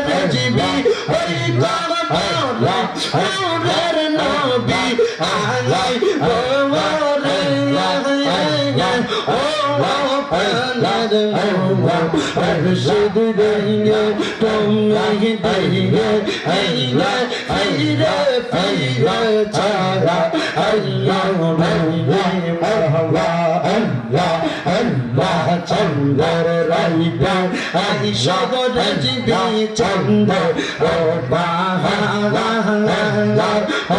রাজিবি ওই কবরে নূরের নবী আলাই কবরে ও পানার আরশদ দিয়ে তুমি দিয়ে আইরা ফিরে ফিরে চারা আল্লাহ মারহাবা আল্লাহ আল্লাহ চন্দর রাইবা আই সবর জিবি চন্দর ও বাহার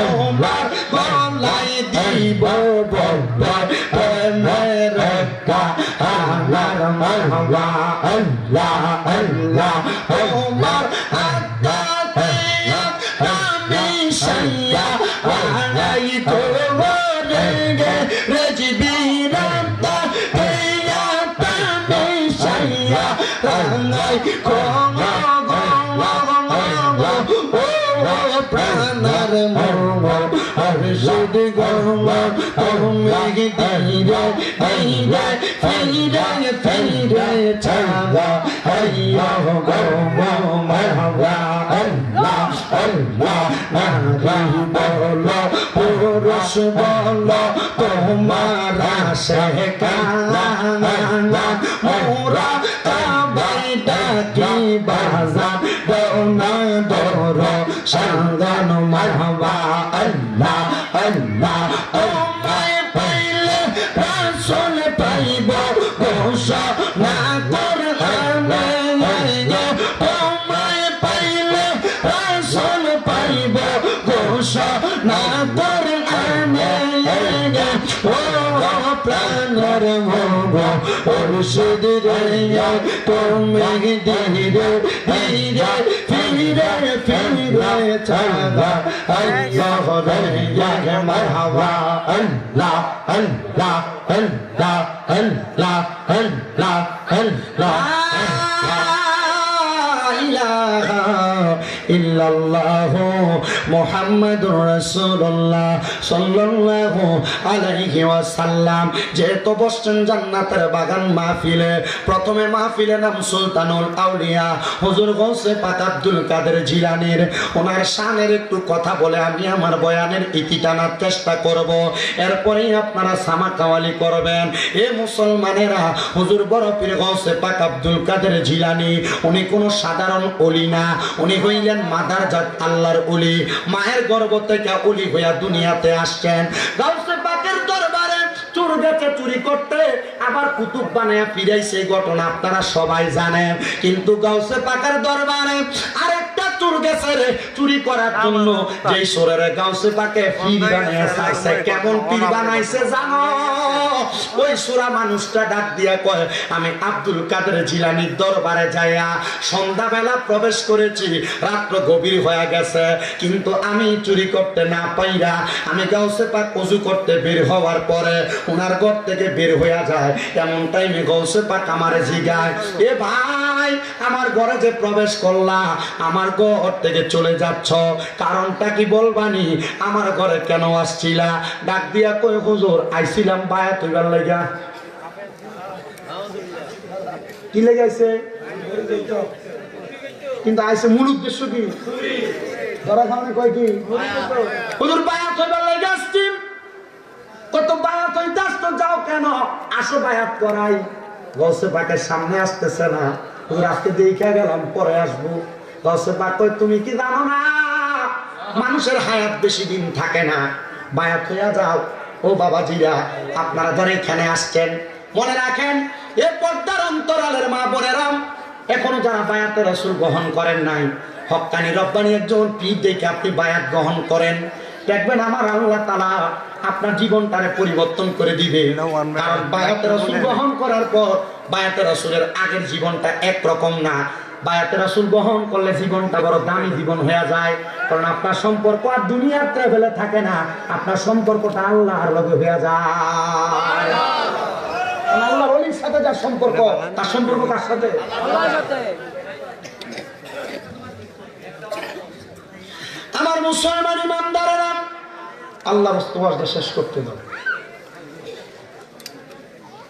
ও মার গলাই দিব বাবা মেরকা আল্লাহ মারহাবা আল্লাহ আল্লাহ ও মার আদাতে আমি সাইয়া আলাই তোরে রাজবি রাতা ইয়া তামি সাইয়া আলাই কোমা প্রাণার মোমো আরশদ গোমা তুমি দিরে দিরে ফিরে ফিরে চাঁদা আইয়া গোমা মারহাবা আল্লাহ আল্লাহ নারী বলো পুরুষ বলো তোমার আশে কানা মোরা কাবাই ডাকি বাজার দোনা দোরো সাঙ্গান মারহাবা আল্লাহ আল্লাহ তোমায় পাইলে রাসূল পাইব ঘোষণা করবে তোমায় পাইলে রাসূল পাইব ঘোষণা করবে ও প্রাণের মোগো মুর্শিদ রে তুমি দিরে দিরে ফিরে ফিরে চাঁদা আল্লাহ রে মারহাবা আল্লাহ আল্লাহ আল্লাহ আল্লাহ আল্লাহ আল্লাহ ইল্লাল্লাহু মুহাম্মাদুর রাসূলুল্লাহ সাল্লাল্লাহু আলাইহি ওয়াসাল্লাম। যেহেতু বসছেন জান্নাতের বাগান মাহফিলে, প্রথমে মাহফিলের নাম সুলতানুল আউলিয়া হুজুর গৌসে পাক আব্দুল কাদের জিলানীর। ওনার শানের একটু কথা বলে আমি আমার বয়ানের ইতি টানার চেষ্টা করব, এরপরেই আপনারা সামা কাওয়ালি করবেন। এ মুসলমানেরা, হুজুর বড় পীর গৌসে পাক আব্দুল কাদের জিলানী উনি কোনো সাধারণ ওলি না, উনি হইলেন মাদারজাত আল্লাহর ওলি। মায়ের গর্ভ থেকে ওলি হইয়া দুনিয়াতে আসছেন। গাউসে পাকের দরবারে চোর গেছে চুরি করতে, আবার কুতুব বানায়া ফিরাইছে, এই ঘটনা আপনারা সবাই জানেন। কিন্তু গাউসে পাকের দরবারে আরেকটা চোর গেছে রে চুরি করার জন্য, যেই চোরের গাউসে পাকে পীর বানায়া চাইছে। কেমন পীর বানাইছে জানো? ওই সুরা মানুষটা ডাক দিয়া কয়, আমি আব্দুল কাদের জিলানীর দরবারে যাইয়া সন্ধ্যাবেলা প্রবেশ করেছি, রাত্র গভীর হয়ে গেছে, কিন্তু আমি চুরি করতে না পাইরা আমি গাউসে পাক ওযু করতে বের হওয়ার পরে ওনার ঘর থেকে বের হইয়া যায়। এমন টাইমে গাউসে পাক আমারে জিগায়, এ ভাই সময় আমার ঘরে যে প্রবেশ করলা, আমার ঘর থেকে চলে যাচ্ছ, কারণটা কি বলবানি? আমার ঘরে কেন আসছিলা? ডাক দিয়া কই হুজুর আইছিলাম বায়াত হইবার লাগা। কি লেগাইছে? কিন্তু আইছে মূল উদ্দেশ্য কি? ধরা খাওয়ানো কয় কি? হুজুর বায়াত হইবার লাগা আসছি। কত বায়াত হইতে আসতো, যাও কেন? আসো বায়াত করাই। গৌসে পাকের সামনে আসতেছে না, হুজুর আজকে দেখে গেলাম, পরে আসবো। গৌসে পাক কই তুমি কি জানো না মানুষের হায়াত বেশি দিন থাকে না, বায়াত হইয়া যাও। ও বাবাজিরা, আপনারা ধরে এখানে আসছেন, মনে রাখেন এ পর্দার অন্তরালের মা বোনেরাম, এখনো যারা বায়াতে রাসূল গ্রহণ করেন নাই, হক্কানি রব্বানি একজন পীর দেখে আপনি বায়াত গ্রহণ করেন, দেখবেন আমার আল্লাহ তাআলা আপনার জীবনটারে পরিবর্তন করে দিবে। কারণ বায়াতে রাসূল গ্রহণ করার পর বায়াতে রাসূলের আগের জীবনটা একরকম না। বায়াতে রাসূল গ্রহণ করলে জীবনটা বড় দামি জীবন হয়ে যায়। কারণ আপনার সম্পর্ক আর দুনিয়ার ট্রাভেলে থাকে না, আপনার সম্পর্কটা আল্লাহর লগে হয়ে যায়। আল্লাহর ওলির সাথে যার সম্পর্ক, তার সম্পর্ক কার সাথে? আল্লাহর সাথে। আমার মুসলমান ইমানদারেরা, আল্লাহর ওয়াজটা শেষ করতে দাও।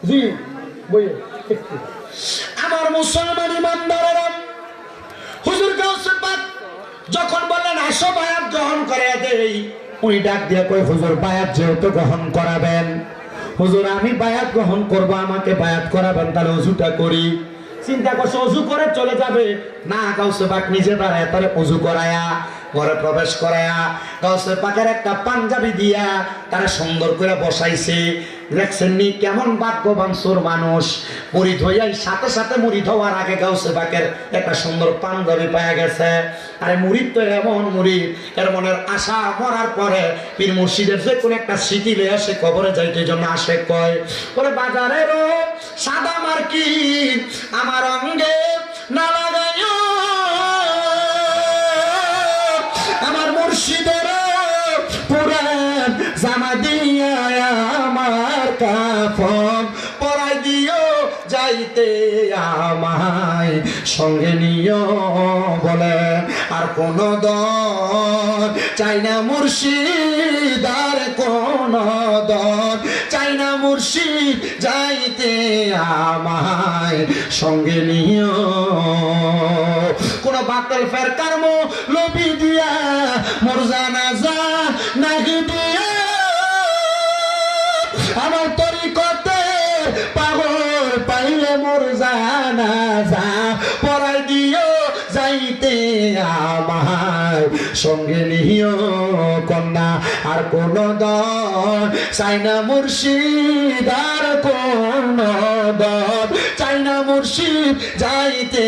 জি বইয়ে একটু। আমার মুসলমান ইমানদারেরা, হুজুর গাউসে পাক যখন বললেন আসো বায়াত গ্রহণ করে দেই, উনি ডাক দিয়ে কই হুজুর বায়াত যেহেতু গ্রহণ করাবেন, হুজুর আমি বায়াত গ্রহণ করব, আমাকে বায়াত করাবেন, তাহলে ওযুটা করি। চিন্তা করছে ওযু করে চলে যাবে না, গাউসে পাক নিজে দাঁড়ায় তারে ওযু করায়া ঘরে প্রবেশ করায়া গাউসে পাকের একটা পাঞ্জাবি দিয়া তারা সুন্দর করে বসাইছে। দেখছেন নি কেমন ভাগ্যবান সুর মানুষ, মুরিদ হইয়াই সাথে সাথে মুরিদ হওয়ার আগে গাউসে পাকের একটা সুন্দর পাঞ্জাবি পাওয়া গেছে। আরে মুরিদ তো এমন মুরিদ, এর মনের আশা মরার পরে পীর মুর্শিদের যে কোন একটা স্মৃতি লয়ে আসে কবরে যাইতে জন্য আসে, কয় বলে বাজারের সাদা মার্কিন আমার অঙ্গে না লাগাইও, আমার মুর্শিদের পুরান জামা দিয়া আমার কাফন পরাই দিও, যাইতে আমায় সঙ্গে নিও বলে। আর কোন দল চাই না মুর্শিদ, আর কোন দল চাই না মুর্শিদ, যাইতে আমায় সঙ্গে নিও। কোন বাতিল ফেরকার মৌলবি দিয়া মোর জানাজা নাহি দিয়া, আমার তরিকতে পাগল পাইলে মোর জানাজা পরাই দিও, যাইতে আমার সঙ্গে নিও কন্যা। আর কোন দল চাই না মুর্শিদ, আর কোন দল চাই না মুর্শিদ, যাইতে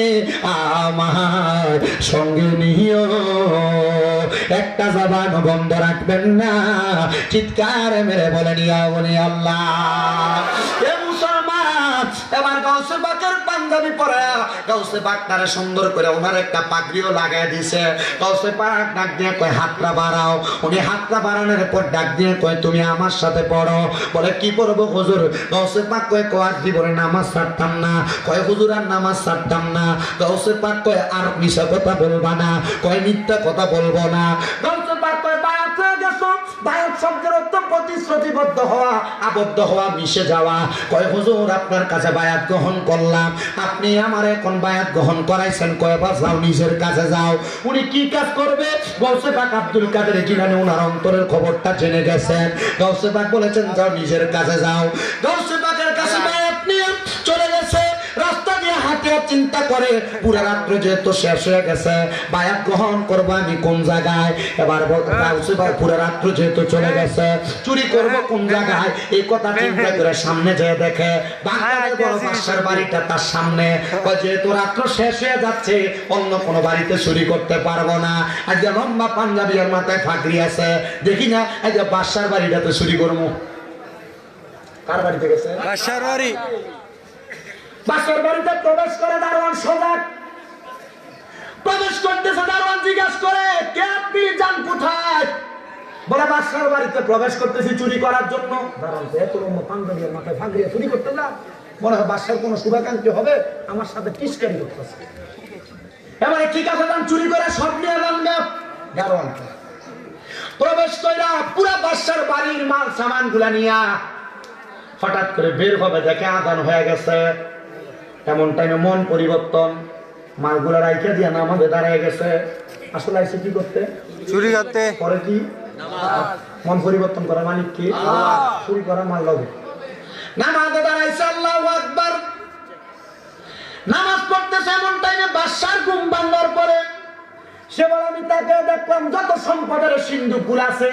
আমার সঙ্গে নিও। একটা জবান বন্ধ রাখবেন না, চিৎকার মেরে বলেন ইয়া ওলি আল্লাহ। এ মুসলমান, এবার গাউসে পাকের পাঞ্জাবি পরে গাউসে পাক তারে সুন্দর করে ওনার একটা পাগড়িও লাগাই দিছে। গাউসে পাক ডাক দিয়ে কয় হাতটা বাড়াও, উনি হাতটা বাড়ানোর পর ডাক দিয়ে কয় তুমি আমার সাথে পড়ো। বলে কি পড়বো হুজুর? গাউসে পাক কয় কোয়ার জীবনে নামাজ ছাড়তাম না, কয় হুজুর আর নামাজ ছাড়তাম না। গাউসে পাক কয় আর মিছা কথা বলবা না, কয় মিথ্যা কথা বলবো না। গাউসে পাক কয় বায়াত হয়ে গেছো, বায়াত শব্দের অর্থ প্রতিশ্রুতিবদ্ধ হওয়া, আবদ্ধ হওয়া, মিশে যাওয়া। কয় হুজুর আপনার কাছে বায়াত গ্রহণ করলাম, আপনি আমার এখন বায়াত গ্রহণ করাইছেন, কয়বার যাও নিজের কাছে যাও। উনি কি কাজ করবে? গাউসে পাক আব্দুল কাদের জিলানী ওনার অন্তরের খবরটা জেনে গেছেন। গাউসে পাক বলেছেন যাও নিজের কাছে যাও। গাউসে পাকের কাছে বায়াত নিয়ে চলে গেছে। রাস্তা দিয়ে হাঁটে চিন্তা করে পুরো রাত্র যেহেতু শেষ হয়ে গেছে, বায়াত গ্রহণ করবো আমি কোন জায়গায়? এবার গাউসে পাক পুরো রাত্র যেহেতু চলে গেছে, চুরি করবো কোন জায়গায়? এই কথা চিন্তা করে সামনে যেয়ে দেখে বাগদাদের বড় বাদশার বাড়িটা তার সামনে। যেহেতু রাত্র শেষ হয়ে যাচ্ছে, অন্য কোনো বাড়িতে চুরি করতে পারবো না, আজকে লম্বা পাঞ্জাবি আর মাথায় ফাঁকরি আছে, দেখি না আজকে বাদশার বাড়িটাতে চুরি করবো। কার বাড়িতে গেছে? বাদশার বাড়ি। বাদশার বাড়িতে প্রবেশ করে দারোয়ান সজাগ, প্রবেশ করতেছে। দারোয়ান জিজ্ঞাসা করে কে আপনি, যান কোথায়? বলে বাদশার বাড়িতে প্রবেশ করতেছি চুরি করার জন্য। দারোয়ান এত লম্বা পাঞ্জাবি আর মাথায় ফাঁকরি চুরি করতে না, মনে হয় বাসার কোনো শুভাকাঙ্ক্ষী হবে আমার সাথে টিস্কারি করতেছে। এবারে ঠিক আছে, যান চুরি করে সব নিয়ে যান গারোয়ান প্রবেশ কইরা পুরা বাসার বাড়ির মাল সামান গুলা নিয়া হঠাৎ করে বের হবে, দেখে আজান হয়ে গেছে। এমন টাইমে মন পরিবর্তন, মালগুলা রাইখে দিয়া নামাজে দাঁড়ায় গেছে। আসলে আইসে কি করতে? চুরি করতে। পরে কি মন পরিবর্তন করা মালিক কি? চুরি করা মাল লবে। নামাজে দাঁড়াইছে, আল্লাহু আকবার। নামাজ পড়তেছে, এমন টাইমে বাদশার ঘুম ভাঙার পরে সে বলে, আমি তাকে দেখলাম যত সম্পদের সিন্ধুক গুলা আছে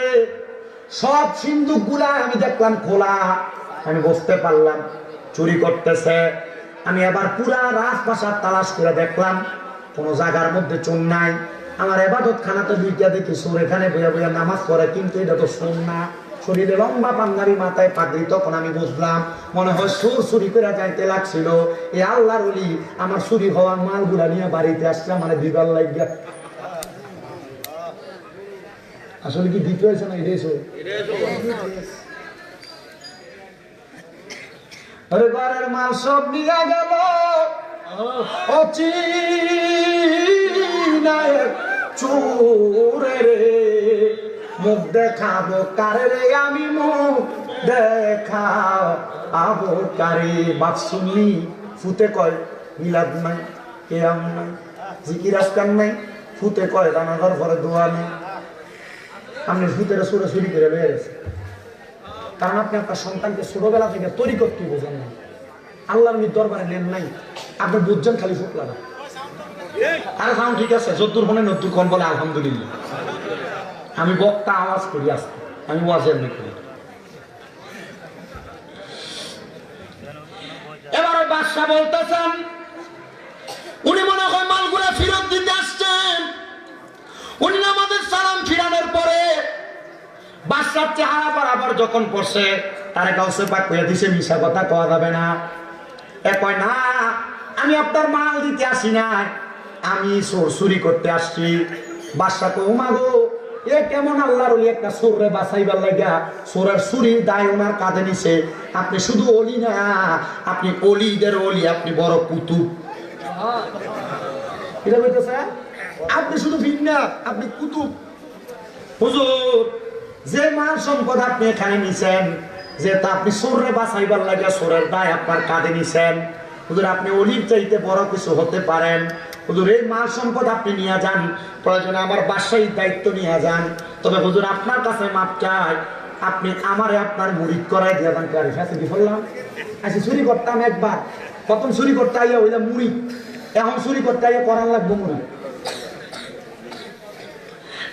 সব সিন্ধুক গুলা আমি দেখলাম খোলা। আমি বুঝতে পারলাম চুরি করতেছে। আমি এবার পুরা রাজপ্রাসাদ তালাশ করে দেখলাম কোন জায়গার মধ্যে চোর নাই। আমার এবাদত খানাতে দুইটা দেখি চোর এখানে বইয়া বইয়া নামাজ পড়ে, কিন্তু এটা তো চোর না। শরীরে লম্বা পাঞ্জাবি, মাথায় পাগড়ি। তখন আমি বুঝলাম মনে হয় চোর চুরি করে যাইতে লাগছিল। এ আল্লাহর ওলি আমার চুরি হওয়া মালগুলা নিয়ে বাড়িতে আসছে মানে দিবার লাগিয়া। আসলে কি দিতে হয়েছে না? আরে ঘরের মাল সব নিয়ে গেল চোরে রে। মুখ দেখাবো কারে রে, আমি মুখ দেখাবো কারে। বাপ শুনলি ফুতে কয় মিলাদ নাই, কেরাম নাই, জিকির আজকার নাই। ফুতে কয় রানাঘর ঘরে দোয়া নেই। আপনি ভূতেরা সুরে চুরি করে বেড়ে গেছে, কারণ আপনি আপনার সন্তানকে ছোটবেলা থেকে তৈরি করতে বোঝেন না। আল্লাহর দরবারে নেন নাই, আপনি বুঝছেন খালি ফুটলা না। আরে খান ঠিক আছে, যদ্দুর মনে নদ্দুর কম বলে আলহামদুলিল্লাহ। আমি বক্তা আওয়াজ করি আসতে, আমি ওয়াজের নেই করি। এবার বাদশা বলতেছেন, উনি মনে হয় মালগুলা ফেরত দিতে আসছেন। উনি আমাদের সালাম ফিরানোর পরে বাদশার চেহারা বরাবর যখন পড়ছে, তারা কাউসে পাক করে দিছে, মিশা কথা কওয়া যাবে না। এ কয় না, আমি আপনার মাল দিতে আসি না, আমি চোর চুরি করতে আসছি। বাদশা কো মাগো, এ কেমন আল্লাহর ওলি একটা চোরে বাঁচাইবার লাগা চোরের চুরির দায় ওনার কাঁধে নিছে। আপনি শুধু ওলি না, আপনি অলিদের ওলি, আপনি বড় কুতুব। এটা বলতেছে আপনি শুধু ভিন্ন, আপনি কুতুব। হুজুর, যে মাল সম্পদ আপনি এখানে নিছেন, যে তা আপনি চোরে বাঁচাইবার লাগে চোরের দায় আপনার কাঁধে নিছেন, হুজুর আপনি অলির চাইতে বড় কিছু হতে পারেন। হুজুর এই মাল সম্পদ আপনি নিয়ে যান, প্রয়োজনে আমার বাসায় দায়িত্ব নিয়ে যান। তবে হুজুর আপনার কাছে মাপ চাই, আপনি আমারে আপনার মুরিদ করাই দিয়ে যান। কারি সাথে কি বললাম, আচ্ছা চুরি করতাম একবার, প্রথম চুরি করতে আইয়া ওইটা মুরিদ, এখন চুরি করতে আইয়া করার লাগবো মুরিদ।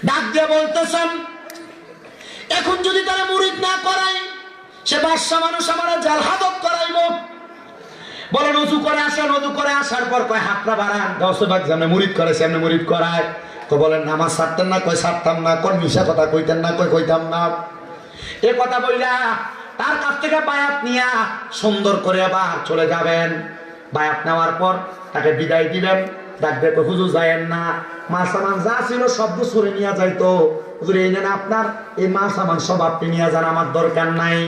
ডাক দিয়ে বলতেছেন, এখন যদি তারা মুরিদ না করাই, সে বাদশা মানুষ আমার জাল হাজত করাইব। বলেন উজু করে আসেন, উজু করে আসার পর কয় হাতটা বাড়ান, দশভাগ যেমন মুরিদ করে সেমনি মুরিদ করায়। তো বলেন নামাজ ছাড়তেন না, কই ছাড়তাম না। কোন মিশা কথা কইতেন না, কই কইতাম না। এ কথা বইলা তার কাছ থেকে বায়াত নিয়া সুন্দর করে আবার চলে যাবেন। বায়াত নেওয়ার পর তাকে বিদায় দিবেন। ডাকবে তো হুজুর যায়েন না, মাল সামান যা ছিল সব সরে নিয়ে যাইতো। হুজুর এই নেন আপনার এই মাল সামান সব আপনি নিয়ে যান, আমার দরকার নাই।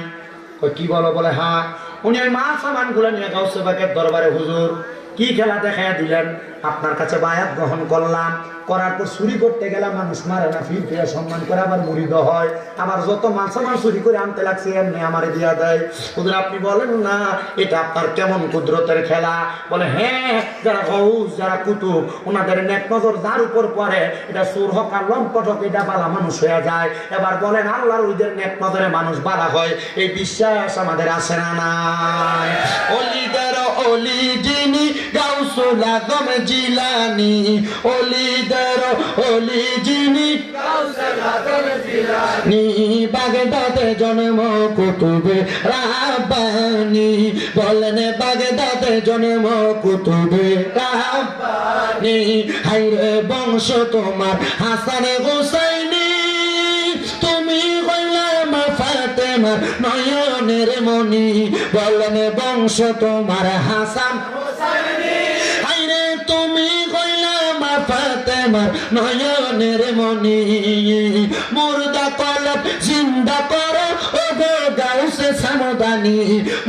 কি বলো? বলে হ্যাঁ। উনি ওই মাল সামান গুলো নিয়ে গাউসে পাকের দরবারে, হুজুর কি খেলা দেখাইয়া দিলেন, আপনার কাছে বায়াত গ্রহণ করলাম, করার পর চুরি করতে গেলাম মানুষ মারে না, ফির ফিরে সম্মান করে আবার মুরিদ হয়, আবার যত মাল সামান চুরি করে আনতে লাগছে এমনি আমারে দিয়া দেয়। হুজুর আপনি বলেন না এটা আপনার কেমন কুদরতের খেলা? বলে হ্যাঁ, যারা গৌস যারা কুতুব ওনাদের নেক নজর যার উপর পড়ে, এটা চোর হোক আর লম্পট হোক, এটা বালা মানুষ হয়ে যায়। এবার বলেন আল্লাহর ওইদের নেক নজরে মানুষ বালা হয়, এই বিশ্বাস আমাদের আছে না নাই? অলিদের অলি যিনি গাউসুল আজম জিলানী, অলিদের অলি যিনি গাউসুল আজম জিলানী, বাগদাদে জন্ম কুতুবে রাব্বানী। বলেন বাগদাদে জন্ম কুতুবে রাব্বানী। হায়রে বংশ তোমার হাসান হুসাইনি, তুমি হইলাম ফাতেমার নয়নের মনি। বলেন বংশ তোমার হাসান হুসাইনি, হায়রে তুমি হইলাম ফাতেমা আমার নয়নের মনি মুর্দা কলব জিন্দা করো ও গো গাউসে সামদানি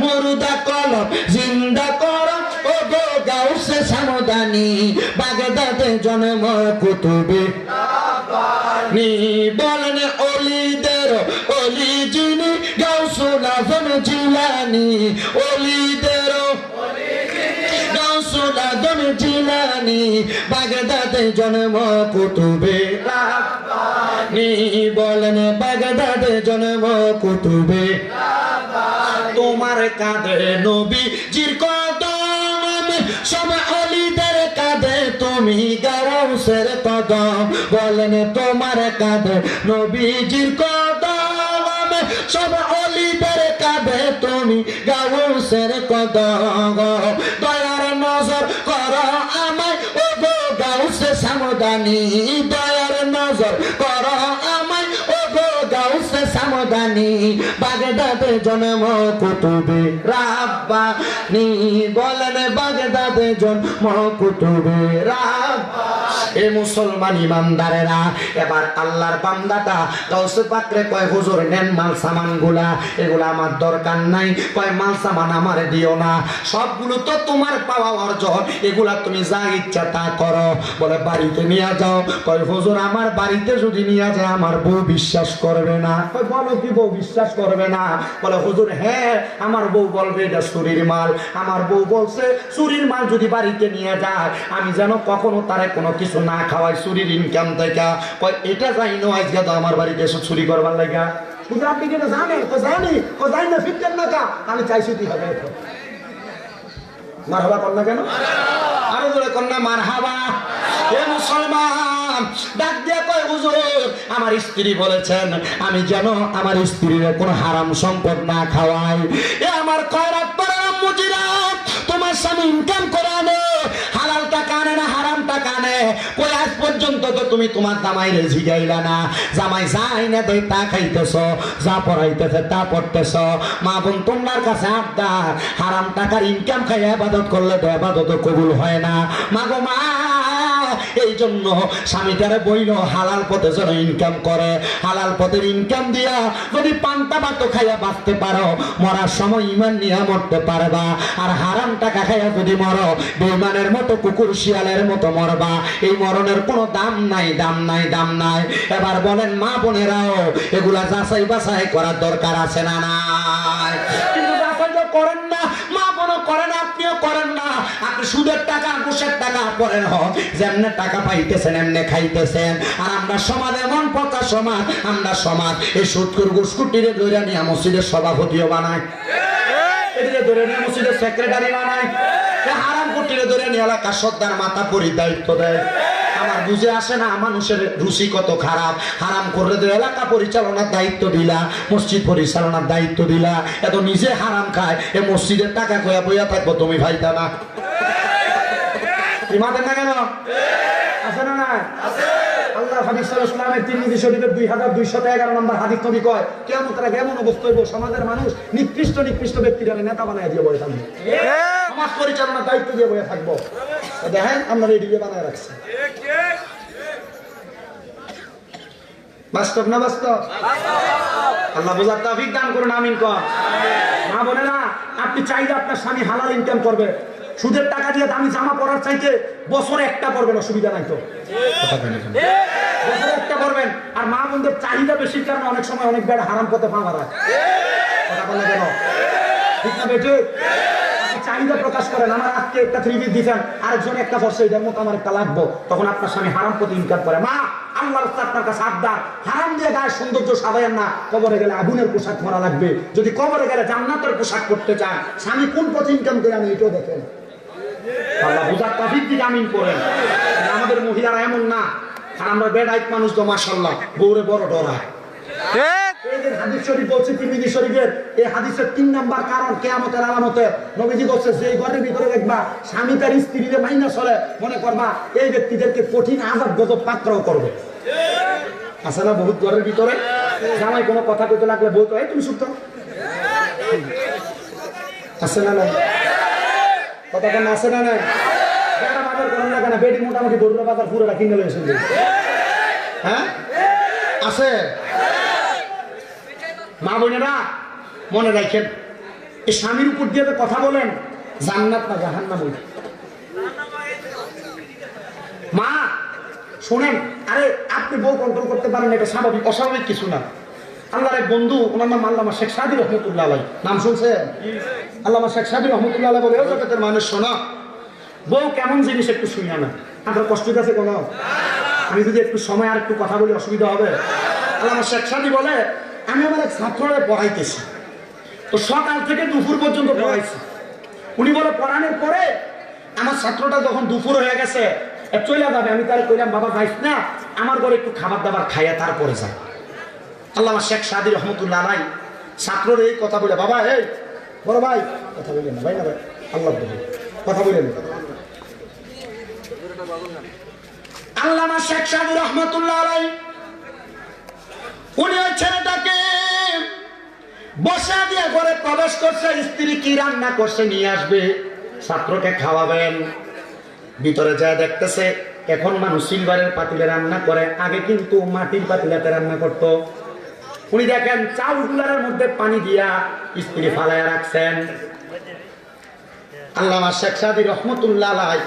মুর্দা কলব জিন্দা করো ও গো গাউসে সামদানি বাগদাদে জন্ম কুতুবে নি বলেন অলিদের অলি যিনি গাউসুল আজম জিলানি অলিদের গাউসুল আজম জিলানি বাগদাদে জন্ম কুতুবে রাব্বানি বলেন বাগদাদে জন্ম কুতুবে তোমার কাঁধে নবীজির কদম সব অলিদের কাঁধে তুমি গাউসের কদম বলেন তোমার কাঁধে নবীজির কদম সব অলিদের কাঁধে তুমি গাউসের কদম দয়ার নজর করো আমায় ও গো গাউসে সামদানি দয়ার নজর করো আমায় ও গো গাউসে সামদানি বাগদাদে জন্ম কুতুবে রাব্বানি বলেন বাগদাদে জন্ম কুতুবে রাব্বানি এ মুসলমান ইমানদারেরা এবার আল্লাহর বান্দাটা গাউসে পাকরে কয় হুজুর নেন মাল সামান গুলা এগুলা আমার দরকার নাই কয় মাল সামান আমারে দিও না সবগুলো তো তোমার পাওয়া অর্জন এগুলা তুমি যা ইচ্ছা তা করো বলে বাড়িতে নিয়ে যাও কয় হুজুর আমার বাড়িতে যদি নিয়ে যায় আমার বউ বিশ্বাস করবে না কয় বলো কি বউ বিশ্বাস করবে না বলে হুজুর হ্যাঁ আমার বউ বলবে এটা চুরির মাল আমার বউ বলছে চুরির মাল যদি বাড়িতে নিয়ে যায় আমি যেন কখনো তারে কোনো কিছু না খাওয়াই চুরির ইনকাম থেকে কয় এটা যাই না আজকে তো আমার বাড়িতে এসে চুরি করবার লাগা হুজুর আপনি কি এটা জানেন তো জানি ও জানি না ফিরতেন না কা আমি চাইছি তুই হবে মারহাবা কর না কেন আরো জোরে কর না মারহাবা এ মুসলমান ডাক দিয়ে কয় হুজুর আমার স্ত্রী বলেছেন আমি যেন আমার স্ত্রীর কোনো হারাম সম্পদ না খাওয়াই এ আমার কয়রাত পরাম মুজিরাত তোমার স্বামী ইনকাম করে আনে হালাল টাকা আনে না হারাম টাকা আনে কই আজ পর্যন্ত তো তুমি তোমার জামাইরে জিগাইলা না জামাই যাই না দেই তা খাইতেছ যা পড়াইতেছে তা পড়তেছ মা বোন তোমার কাছে আবদার হারাম টাকার ইনকাম খাইয়া ইবাদত করলে তো ইবাদত কবুল হয় না মা গো মা এই জন্য স্বামীটারে বইল হালাল পথে যেন ইনকাম করে হালাল পথের ইনকাম দিয়া যদি পান্তা ভাত খাইয়া বাঁচতে পারো মরার সময় ইমান নিয়ে মরতে পারবা আর হারাম টাকা খাইয়া যদি মরো বেঈমানের মতো কুকুর শিয়ালের মতো মরবা এই মরণের কোনো দাম নাই দাম নাই দাম নাই এবার বলেন মা বোনেরাও এগুলা যাচাই বাছাই করার দরকার আছে না নাই কিন্তু যাচাই তো করেন না মা বোনও করেন আপনিও করেন না আপনি সুদের টাকা ঘুষের টাকা পরেন হোক যেমনে টাকা পাইতেছেন এমনি খাইতেছেন আর আমরা সমাজ এমন পচা সমাজ আমরা সমাজ এই সুদকুর ঘুষকুটিরে ধরে নিয়ে মসজিদের সভাপতিও বানায় এদিকে ধরে নিয়ে মসজিদের সেক্রেটারি বানায় হারাম কুটিরে ধরে নিয়ে এলাকার সর্দার মাথা পরি দায়িত্ব দেয় আমার বুঝে আসে না মানুষের রুচি কত খারাপ হারাম করলে তো এলাকা পরিচালনার দায়িত্ব দিলা মসজিদ পরিচালনার দায়িত্ব দিলা এত নিজে হারাম খায় এ মসজিদের টাকা কয়া বইয়া থাকবো তুমি ভাইতা না ইমাদের না কেন আছে না না আল্লাহ হাদিস সাল্লাল্লাহু তিরমিজি শরীফের 2211 নম্বর হাদিস নবী কয় কিয়ামতের আগে এমন অবস্থা হইব সমাজের মানুষ নিকৃষ্ট নিকৃষ্ট ব্যক্তিরা নেতা বানায় দিয়ে বসে থাকবে সমাজ পরিচালনার দায়িত্ব দিয়ে বসে থাকবো দেখেন আমরা রেডি বানায় রাখছি বাস্তব না বাস্তব আল্লাহ বুঝার তৌফিক দান করুন আমিন কর মা বলে না আপনি চাইলে আপনার স্বামী হালাল ইনকাম করবে সুদের টাকা দিয়ে দামি জামা পরার চাইতে বছরে একটা করবেন অসুবিধা নাই তো বছরে একটা করবেন আর মা বোনদের চাহিদা বেশি কারণে অনেক সময় অনেক বেড়া হারাম পথে পা মারা কথা বলে কেন ঠিক না বেটে চাহিদা প্রকাশ করেন আমার আজকে একটা 3 পিস দিচ্ছেন আরেকজন একটা বর্ষে এটার মতো আমার একটা লাগবো তখন আপনার স্বামী হারাম পথে ইনকাম করে মা আল্লাহর আপনার কাছে আবদার হারাম দিয়ে গায়ে সৌন্দর্য সাজায়েন না কবরে গেলে আগুনের পোশাক পরা লাগবে যদি কবরে গেলে জান্নাতের পোশাক পরতে চান স্বামী কোন পথে ইনকাম করে আমি এটাও দেখেন আল্লাহ বুঝার তৌফিক দিয়ে আমিন করেন আমাদের মহিলারা এমন না আর আমরা বেডাইত মানুষ তো মাশাআল্লাহ বউরে বড় ডরায় ঠিক হাদিস শরীফ বলছে তিরমিজি শরীফের এই হাদিসের 3 নাম্বার কারণ কিয়ামতের আলামতে নবীজি বলছে যে ঘরের ভিতরে দেখবা স্বামী তার স্ত্রীরে মাইনা চলে মনে করবা এই ব্যক্তিদেরকে কঠিন আযাব গজব পাকড়াও করবে আছে না বহুত ঘরের ভিতরে জামাই কোনো কথা কইতে লাগলে বলতো এই তুমি চুপ থাকো আছে না না কথা কেন আছে না না একটা বাজার করেন না কেন, বেডি মোটামুটি গরুর বাজার পুরোটা কিনে লয়েছে। হ্যাঁ আছে মা বোনেরা, মনে রাখেন এই স্বামীর উপর দিয়ে তো কথা বলেন, জান্নাত না জাহান্নাম হইল। মা শোনেন, আরে আপনি বউ কন্ট্রোল করতে পারেন, এটা স্বাভাবিক, অস্বাভাবিক কিছু না। আল্লাহর এক বন্ধু, ওনার নাম আল্লামা শেখ সাদি রহমতুল্লাহ আলাই, নাম শুনছেন? আল্লামা শেখ সাদি রহমতুল্লাহ আলাই বলে, ও জগতের মানুষ শোনো, বউ কেমন জিনিস একটু শুনিয়া না, আপনার কষ্ট আছে কোনো? আমি যদি একটু সময় আর একটু কথা বলি অসুবিধা হবে? আল্লামা শেখ সাদি বলে, আমি আমার এক ছাত্ররা পড়াইতেছি, তো সকাল থেকে দুপুর পর্যন্ত পড়াইছি। উনি বলে পড়ানোর পরে আমার ছাত্রটা যখন দুপুর হয়ে গেছে চলে যাবে, আমি তাহলে কইলাম বাবা যাইস না, আমার ঘরে একটু খাবার দাবার খাইয়া তারপরে যায়। আল্লামা শেখ সাদি রহমতুল্লাহ আলাই ছাত্রর এই কথা বলে, বাবা এই বড় ভাই কথা বললেন না, ভাই না ভাই আল্লাহ কথা বললেন। আল্লামা শেখ সাদি রহমতুল্লাহ আলাই উনি ওই ছেলেটাকে বসা দিয়ে ঘরে প্রবেশ করছে, স্ত্রী কি রান্না করছে নিয়ে আসবে, ছাত্রকে খাওয়াবেন। ভিতরে যা দেখতেছে এখন মানুষ সিলভারের পাতিলে রান্না করে, আগে কিন্তু মাটির পাতিলাতে রান্না করতো। উনি দেখেন চাউল গুলার মধ্যে পানি দিয়া স্ত্রী ফালাইয়া রাখছেন। আল্লামা শেখ সাদি রহমতুল্লাহ আলাই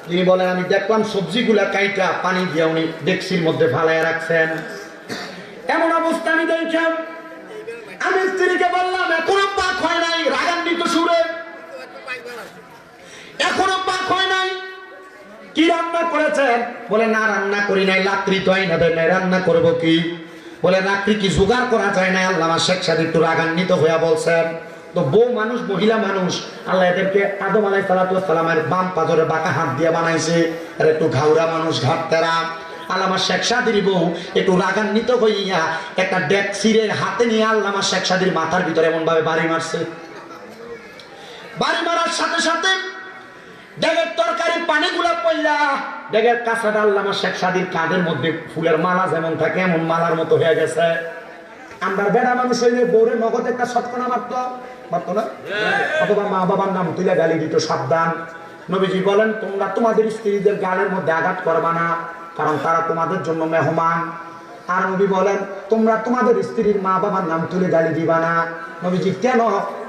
তিনি বলেন, আমি দেখলাম সবজিগুলা কাইটা পানি দিয়া উনি ডেকসির মধ্যে ফালাইয়া রাখছেন। এমন অবস্থা আমি দেখলাম, আমি স্ত্রীকে বললাম এখনো পাক হয় নাই, রাগান্বিত সুরে, এখনো পাক হয় নাই, কি রান্না করেছেন? বলে না রান্না করি নাই, লাকড়ি তো আইনা দেয় নাই, রান্না করবো কি? বলে লাকড়ি কি জোগাড় করা যায় না? আল্লামা শেখ সাদি একটু রাগান্বিত হইয়া বলছেন, তো বউ মানুষ মহিলা মানুষ, আল্লাহ এদেরকে আদম আলাইহিস সালামের বাম পাজরে বাঁকা হাত দিয়ে বানাইছে, আর একটু ঘাউরা মানুষ, ঘাট তেরা। আল্লামা শেখ সাদির বউ একটু রাগান্বিত হইয়া একটা ডেকসিরের হাতে নিয়ে আল্লামা শেখ সাদির মাথার ভিতরে এমন ভাবে বাড়ি মারছে। বাড়ি মারার সাথে সাথে ডেগের তরকারি পানিগুলা পড়লা, ডেগের কাঁচাটা আল্লামা শেখ সাদির কাঁধের মধ্যে ফুলের মালা যেমন থাকে এমন মালার মতো হয়ে গেছে। আমরা বেড়া মানুষ হইলে বউরে নগদ একটা শতকরা মারতো না, অথবা মা বাবার নাম তুলে গালি দিত, সাবধান। নবীজি বলেন, তোমরা তোমাদের স্ত্রীদের গালের মধ্যে আঘাত করবা না, কারণ তারা তোমাদের জন্য মেহমান। আর নবী বলেন, তোমরা তোমাদের স্ত্রীর মা বাবার নাম তুলে গালি দিবা না। নবীজি কেন?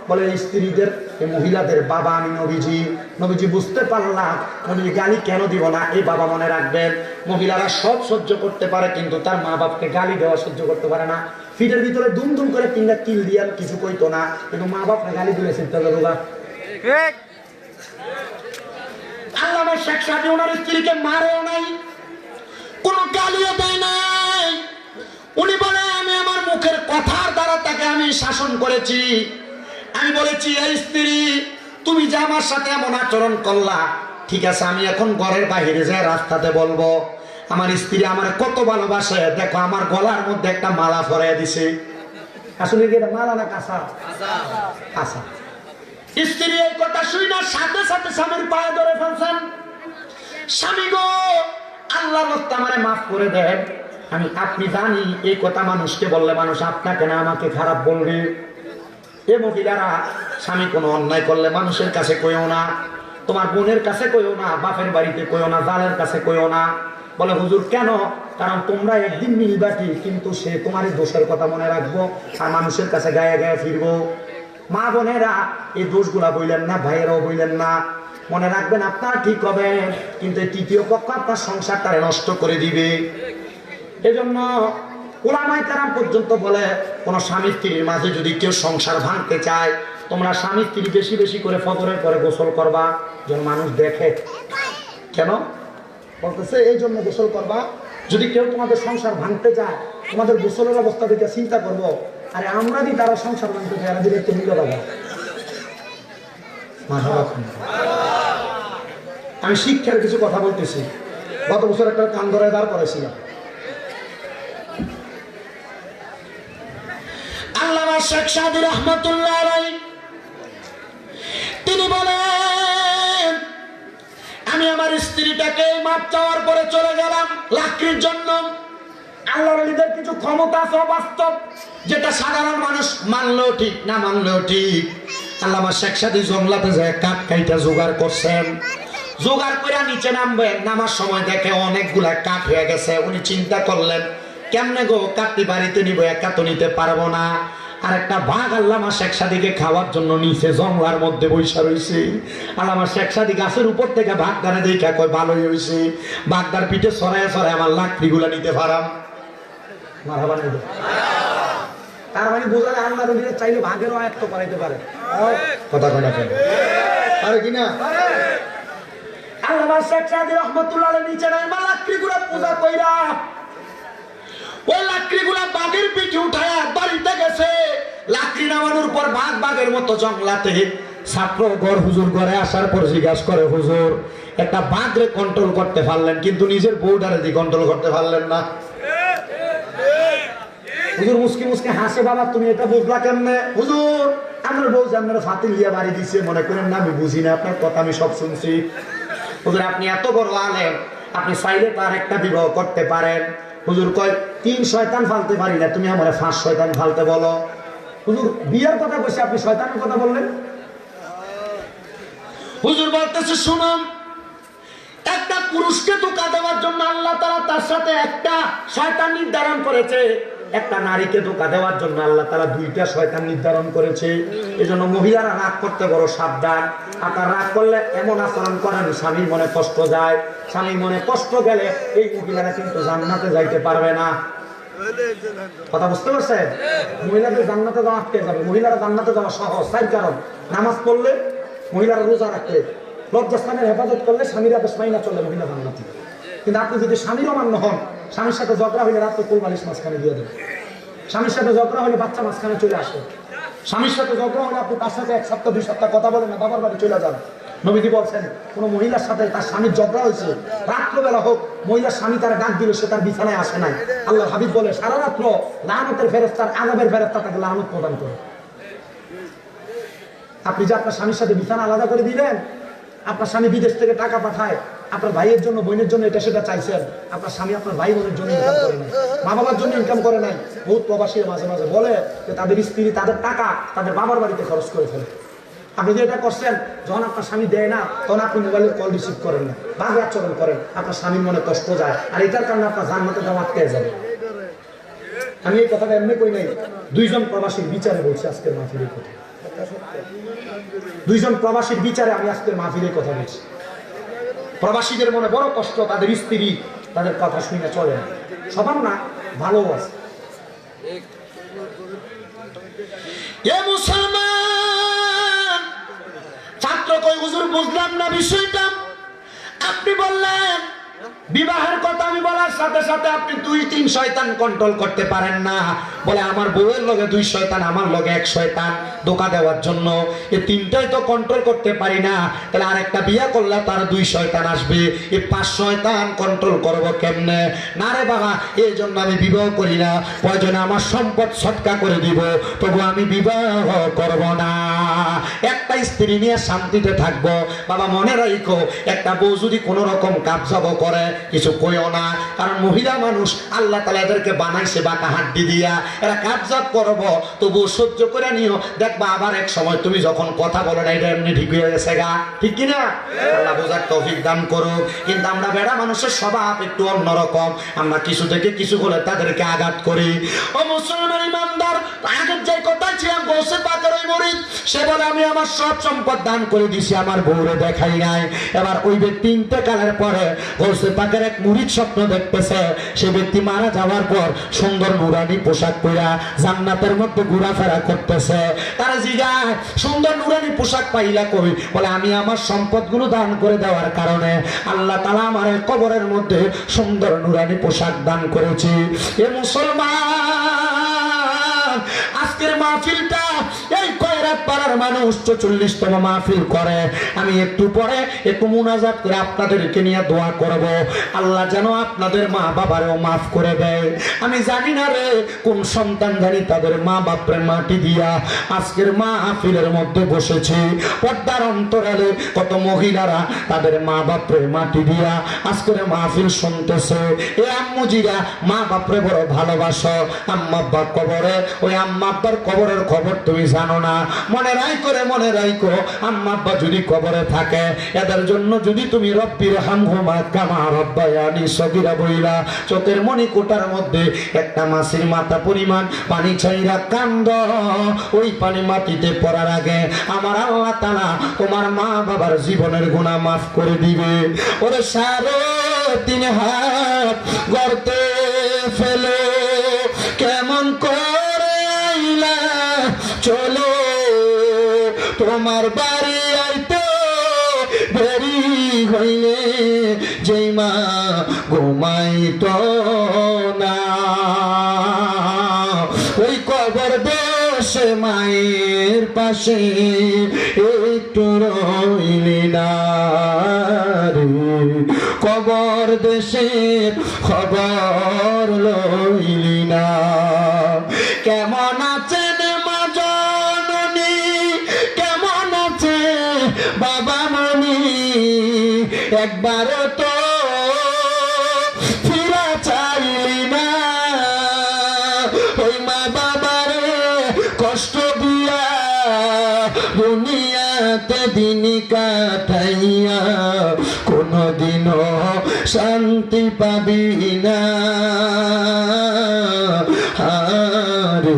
বলে স্ত্রীদের, মহিলাদের বাবা আমি নবীজি। নবীজি বুঝতে পারলাম নবীজি গালি কেন দিব না, এই বাবা মনে রাখবেন, মহিলারা সব সহ্য করতে পারে কিন্তু তার মা বাপকে গালি দেওয়া সহ্য করতে পারে না। ফিটের ভিতরে দুম দুম করে তিনটা কিল দিয়ে কিছু কইতো না, কিন্তু মা বাপকে গালি দিলে চিন্তা করবো। আল্লামা শেখ সাদি ওনার স্ত্রীকে মারেও নাই, কোন গালিও দেয় নাই। উনি বলে, আমি আমার মুখের কথার দ্বারা তাকে আমি শাসন করেছি। আমি বলেছি, এই স্ত্রী তুমি যে আমার সাথে এমন আচরণ করলা, ঠিক আছে আমি এখন ঘরের বাইরে যাই রাস্তাতে বলবো আমার স্ত্রী আমার কত ভালোবাসে, দেখো আমার গলার মধ্যে একটা মালা পরাইয়া দিছে। আসলে কি এটা মালা না কাঁচা? কাঁচা। স্ত্রী এই কথা শুই না সাথে সাথে স্বামীর পায়ে ধরে ফেলছেন, স্বামী গো আল্লাহর রাস্তে আমারে মাফ করে দেন। আপনি জানি এই কথা মানুষকে বললে মানুষ আপনাকে না আমাকে খারাপ বলবে। এ মহিলারা স্বামী কোনো অন্যায় করলে মানুষের কাছে কইও না, তোমার বোনের কাছে কইও না, বাপের বাড়িতে কইও না, জালের কাছে কইও না। বলে হুজুর কেন? কারণ তোমরা একদিন মিলবাটি, কিন্তু সে তোমারই দোষের কথা মনে রাখবো আর মানুষের কাছে গায়ে গায়ে ফিরবো। মা বোনেরা এই দোষগুলা বইলেন না, ভাইয়েরাও বইলেন না, মনে রাখবেন আপনার ঠিক হবে, কিন্তু তৃতীয় পক্ষ আপনার সংসারটারে নষ্ট করে দিবে। এজন্য উলামায়ে কেরাম পর্যন্ত বলে, কোন স্বামী স্ত্রীর মাঝে যদি কেউ সংসার ভাঙতে চায়, তোমরা স্বামী স্ত্রী বেশি বেশি করে ফজরের পরে গোসল করবা, যেন মানুষ দেখে। কেন বলতেছে? এই জন্য গোসল করবা, যদি কেউ তোমাদের সংসার ভাঙতে চায়, তোমাদের গোসলের অবস্থা দেখে চিন্তা করবো, আরে আমরা যদি তারা সংসার ভাঙতে চায়, এরা একটু মিলে দেবো। আমি শিক্ষার কিছু কথা বলতেছি। গত বছর একটা কান ধরে দাঁড় করেছিলাম। আল্লামা শেখ সাদি রহমতুল্লাহ আলাইহি তিনি বলেন, আমি আমার স্ত্রীটাকে মাপ চাওয়ার পরে চলে গেলাম লাকড়ির জন্য। আল্লাহর ওলিদের কিছু ক্ষমতা আছে বাস্তব, যেটা সাধারণ মানুষ মানলেও ঠিক না মানলেও ঠিক। আল্লামা শেখ সাদি জঙ্গলাতে যায় কাঠ কাইটা জোগাড় করছেন, জোগাড় করে নিচে নামবেন, নামার সময় দেখে অনেকগুলা কাঠ হয়ে গেছে। উনি চিন্তা করলেন কেমনে গো কাঠটি বাড়িতে নিব, একা তো নিতে পারবো না। আর একটা বাঘ আল্লামা শেখ সাদিকে খাওয়ার জন্য নিচে জঙ্গলার মধ্যে বৈশা রয়েছে। আল্লামা শেখ সাদি গাছের উপর থেকে বাঘদারে দেখা কয় ভালোই হয়েছে, বাঘদার পিঠে সরায় সরায় আমার লাকড়িগুলা নিতে পারাম। মারহাবা নিতে তার মানে বোঝালে আল্লাহ নবীরে চাইলে ভাগেরও আয়ত্ত করাইতে পারে। কথা কয় না কেন? পারে কিনা? আল্লামা শেখ সাদি রহমাতুল্লাহ আলাইহি নিচে নামা লাকড়িগুলা পূজা কইরা ওই লাকড়িগুলা বাঘের পিঠে উঠায় বাড়িতে গেছে। লাকড়ি নামানোর পর বাঘ বাঘের মতো জঙ্গলাতে ছাত্র ঘর হুজুর ঘরে আসার পর জিজ্ঞাসা করে, হুজুর একটা বাঘরে কন্ট্রোল করতে পারলেন কিন্তু নিজের বউটারে দিয়ে কন্ট্রোল করতে পারলেন না। হুজুর মুসকি মুসকি হাসে, বাবা তুমি এটা বুঝলা কেমনে? হুজুর আমার বউ যে আপনারা ফাতিল দিয়ে বাড়ি দিচ্ছে, মনে করেন না আমি বুঝি না, আপনার কথা আমি সব শুনছি। হুজুর আপনি এত বড় আলেম, আপনি চাইলে তার একটা বিবাহ করতে পারেন। হুজুর কয় 3 শয়তান ফালতে পারি না, তুমি আমার 5 শয়তান ফালতে বলো। হুজুর বিয়ের কথা কইছে, আপনি শয়তানের কথা বললেন? হুজুর বলতেছে শুনুন, একটা পুরুষকে ধোঁকা দেওয়ার জন্য আল্লাহ তাআলা তার সাথে একটা শয়তান নির্ধারণ করেছে, একটা নারীকে ধোঁকা দেওয়ার জন্য আল্লাহ তাআলা 2টা শয়তান নির্ধারণ করেছে। এজন্য মহিলারা রাগ করতে বড় সাবধান। আপনার রাগ করলে এমন আচরণ করেন স্বামীর মনে কষ্ট যায়, স্বামীর মনে কষ্ট গেলে এই মহিলারা কিন্তু জান্নাতে যাইতে পারবে না। কথা বুঝতে পারছেন? মহিলাদের জান্নাতে যাওয়া আটকে যাবে। মহিলারা জান্নাতে যাওয়া সহজ, তাই কারণ নামাজ পড়লে, মহিলারা রোজা রাখলে, লজ্জাস্থানের হেফাজত করলে স্বামীরা বেশ মাইনা চলে, মহিলা জান্নাতি। কিন্তু আপনি যদি স্বামীর অমান্য হন, স্বামীর সাথে ঝগড়া হইলে রাত্রে কোলবালিশ মাঝখানে দিয়ে দেবেন, স্বামীর সাথে ঝগড়া হলে বাচ্চা মাঝখানে চলে আসে, স্বামীর সাথে ঝগড়া হলে আপনি তার সাথে 1 সপ্তাহ 2 সপ্তাহ কথা বলেন না, বাবার বাড়ি চলে যান। নবীজি বলছেন কোন মহিলার সাথে তার স্বামীর ঝগড়া হয়েছে, রাত্রবেলা হোক, মহিলার স্বামী তারা ডাক দিল, সে তার বিছানায় আসে নাই, আল্লাহ হাবিব বলে সারা রাত্র লানতের ফেরেশতার, আযাবের ফেরেশতা তাকে লানত প্রদান করে। আপনি যে আপনার স্বামীর সাথে বিছানা আলাদা করে দিলেন, আপনার স্বামী বিদেশ থেকে টাকা পাঠায়, আপনার ভাইয়ের জন্য বোনের জন্য এটা সেটা চাইছেন, আপনার স্বামী আপনার ভাই বোনের জন্য ইনকাম করে নাই, মা বাবার জন্য ইনকাম করে নাই। বহুত প্রবাসীরা মাঝে মাঝে বলে যে তাদের স্ত্রী তাদের টাকা তাদের বাবার বাড়িতে খরচ করে ফেলে। আপনি যে এটা করছেন, যখন আপনার স্বামী দেয় না তখন আপনি মোবাইলের কল রিসিভ করেন না, বাজে আচরণ করেন, আপনার স্বামীর মনে কষ্ট যায়, আর এটার কারণে আপনার জান্নাতে যাওয়া আটকে যাবে। আমি এই কথাটা এমনি কই নাই, 2 জন প্রবাসীর বিচারে বলছি আজকের মাহফিলের কথা। 2 জন প্রবাসীর বিচারে আমি আজকের মাহফিলের কথা বলছি। প্রবাসীদের মনে বড় কষ্ট, তাদের স্ত্রী তাদের কথা শুনে চলে না, সবার না ভালো আছে। এ মুসলমান ছাত্র কই, হুজুর বুঝলাম না বিষয়টা। আপনি বললেন বিবাহের কথা, আমি বলার সাথে সাথে আপনি 2-3 শয়তান কন্ট্রোল করতে পারেন না। বলে আমার বউয়ের লগে 2 শয়তান, আমার লগে 1 শয়তান ধোঁকা দেওয়ার জন্য, এই 3টাই তো কন্ট্রোল করতে পারি না, তাহলে আরেকটা বিয়ে করলে তার 2 শয়তান আসবে, এই 5 শয়তান কন্ট্রোল করবো কেমনে? না রে বাবা, এই জন্য আমি বিবাহ করি না, প্রয়োজনে আমার সম্পদ সৎকা করে দিব, তবু আমি বিবাহ করব না, একটা স্ত্রী নিয়ে শান্তিতে থাকবো। বাবা মনে রাখো, একটা বউ যদি কোনো রকম কাবজাব করে কিছু কইও না, কারণ মহিলা মানুষ আল্লাহ তাআলা এদেরকে বানাইছে বাঁকা হাড্ডি দিয়া, এরা কাবজাব করব তবু সহ্য করে নিও, দেখবা আবার এক সময় তুমি যখন কথা বলো না এটা এমনি ঠিক হয়ে গেছে গা, ঠিক কিনা? আল্লাহ বোঝার তৌফিক দান করুক। কিন্তু আমরা বেড়া মানুষের স্বভাব একটু অন্যরকম, আমরা কিছু থেকে কিছু বলে তাদেরকে আঘাত করি। ও মুসলমান ইমানদার, আগের যে কথা ছিলাম গৌসে পাকের ওই মুরিদ, সে বলে আমি আমার সব সম্পদ দান করে দিছি, আমার বউরে দেখাই নাই। এবার ওই ব্যক্তি ইন্তেকালের পরে গৌসে পাকের এক মুরিদ স্বপ্ন দেখতেছে, সে ব্যক্তি মারা যাওয়ার পর সুন্দর নুরানি পোশাক পরা জান্নাতের মধ্যে ঘোরাফেরা করতেছে। তারা জিগায় সুন্দর নুরানি পোশাক পাইলা কই? বলে আমি আমার সম্পদগুলো দান করে দেওয়ার কারণে আল্লাহ তাআলা আমার কবরের মধ্যে সুন্দর নুরানি পোশাক দান করেছি। এ মুসলমান, আজকের মাহফিলটা এই কয়রাত পাড়ার মানুষ 44তম মাহফিল করে। আমি একটু পরে একটু মুনাজাত করে আপনাদেরকে নিয়ে দোয়া করব, আল্লাহ যেন আপনাদের মা বাবারেও মাফ করে দেয়। আমি জানি না রে কোন সন্তান জানি তাদের মা বাপরে মাটি দিয়া আজকের মাহফিলের মধ্যে বসেছে। পর্দার অন্তরালে কত মহিলারা তাদের মা বাপরে মাটি দিয়া আজকের মাহফিল শুনতেছে। এ আম্মুজিরা মা বাপরে বড় ভালোবাসো, আম্মা আব্বা কবরে, ওই আম্মা আব্বার কবরের খবর তুমি জানো না, মনে রাইকো আম্মা আব্বা যদি কবরে থাকে, এদের জন্য যদি তুমি রব্বির হামহুমা কামা রব্বায়ানি সগীরা বইলা চোখের মণিকোটার মধ্যে একটা মাছের মাথা পরিমাণ পানি ছাইরা কান্দ, ওই পানি মাটিতে পড়ার আগে আমার আল্লাহ তাআলা তোমার মা বাবার জীবনের গুনাহ মাফ করে দিবে। ওরে সারে 3 হাত গর্তে ফেলে কেমন করে আইলা চলে, তোমার বাড়ি আইতে দেরি হইলে যেই মা ঘুমাইতো না, ওই কবর দেশে মায়ের পাশে একটু রইলি না রে, কবর দেশের খবর লইলি না। কেমন আছেন মা জননী, কেমন আছে বাবা মনি, একবার তো ফিরা চাইলি না, ওই মা বাবারে কষ্ট দিয়া দুনিয়াতে দিন কাটাইয়া কোনদিনও শান্তি পাবি না। আরে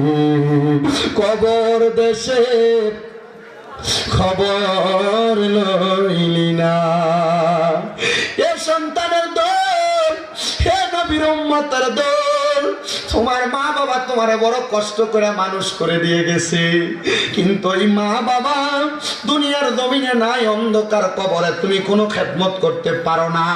কবর দেশে খবর লইলি না। এ সন্তানের দল, হে নবীর উম্মতের দল, তোমার মা বাবা তোমারে বড় কষ্ট করে মানুষ করে দিয়ে গেছে, কিন্তু এই মা বাবা দুনিয়ার জমিনে নাই, অন্ধকার কবরে তুমি কোনো খেদমত করতে পারো না।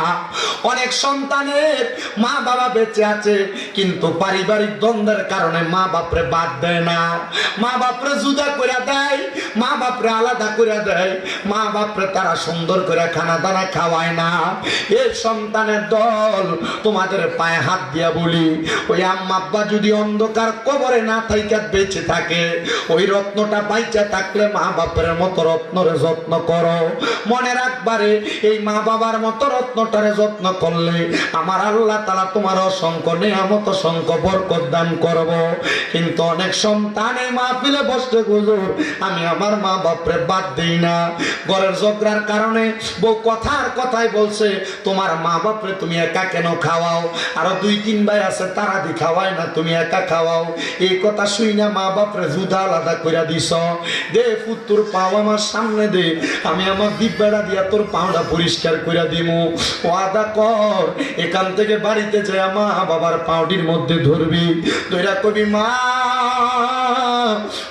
অনেক সন্তানের মা বাবা বেঁচে আছে, কিন্তু পারিবারিক দ্বন্দ্বের কারণে মা বাপরে বাদ দেয় না, মা বাপরে জুদা করে দেয়, মা বাপরে আলাদা করে দেয়, মা বাপরে তারা সুন্দর করে খানা দানা খাওয়ায় না। এই সন্তানের দল, তোমাদের পায়ে হাত দিয়া বলি, ওই আম্মা আব্বা যদি অন্ধকার কবরে না থাইকা বেঁচে থাকে, ওই রত্নটা বাইচা থাকলে মা বাপের মতো রত্নরে যত্ন করো। মনে রাখবারে এই মা বাবার মতো রত্নটারে যত্ন করলে আমার আল্লাহ তাআলা তোমার অসংখ্য নিয়ামত অসংখ্য বরকত দান করব। কিন্তু অনেক সন্তান এই মাহফিলে বসতে হুজুর আমি আমার মা বাপরে বাদ দেই না, ঘরের ঝগড়ার কারণে বউ কথার কথাই বলছে তোমার মা বাপরে তুমি একা কেন খাওয়াও, আরো 2-3 ভাই আছে তারা দি খাওয়ায় না, তুমি একা খাওয়াও। এই কথা শুই না মা বাপরে জুদা আলাদা করে দিছ। দে পুত্র পাও আমার সামনে দে, আমি আমার দিব্যাটা দিয়া তোর পাওটা পরিষ্কার করে দিমু। ওয়াদা কর এখান থেকে বাড়িতে যায় মা বাবার পাউডির মধ্যে ধরবি, তোরা কবি মা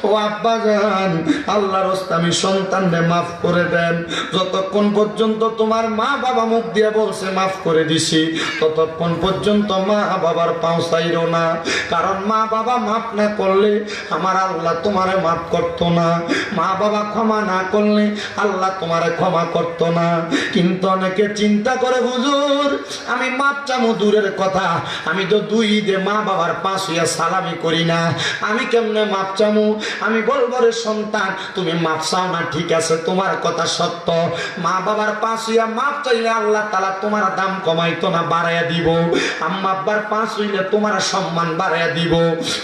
ও আব্বা জান আল্লাহর রাস্তায় আমি সন্তানদের মাফ করে দেন। যতক্ষণ পর্যন্ত তোমার মা বাবা মুখ দিয়ে বলছে মাফ করে দিছি, ততক্ষণ পর্যন্ত মা বাবার পাও চাইরো না, কারণ মা বাবা মাফ না করলে আমার আল্লাহ তোমারে মাফ করতো না, মা বাবা ক্ষমা না করলে আল্লাহ তোমারে ক্ষমা করতো না। কিন্তু অনেকে চিন্তা করে হুজুর আমি মাপ চামু দূরের কথা, আমি তো 2 ঈদে মা বাবার পাশ হইয়া সালামি করি না, আমি কেমনে মাপ চামু? আমি বলবো রে সন্তান তুমি মাপ চাও না ঠিক আছে, তোমার কথা সত্য, মা বাবার পাশ হইয়া মাপ চাইলে আল্লাহ তাআলা তোমার দাম কমাইতো না, বাড়াইয়া দিব। আম্মা আব্বার পাশ হইলে তোমার সম্মান বাড়াইয়া দিব।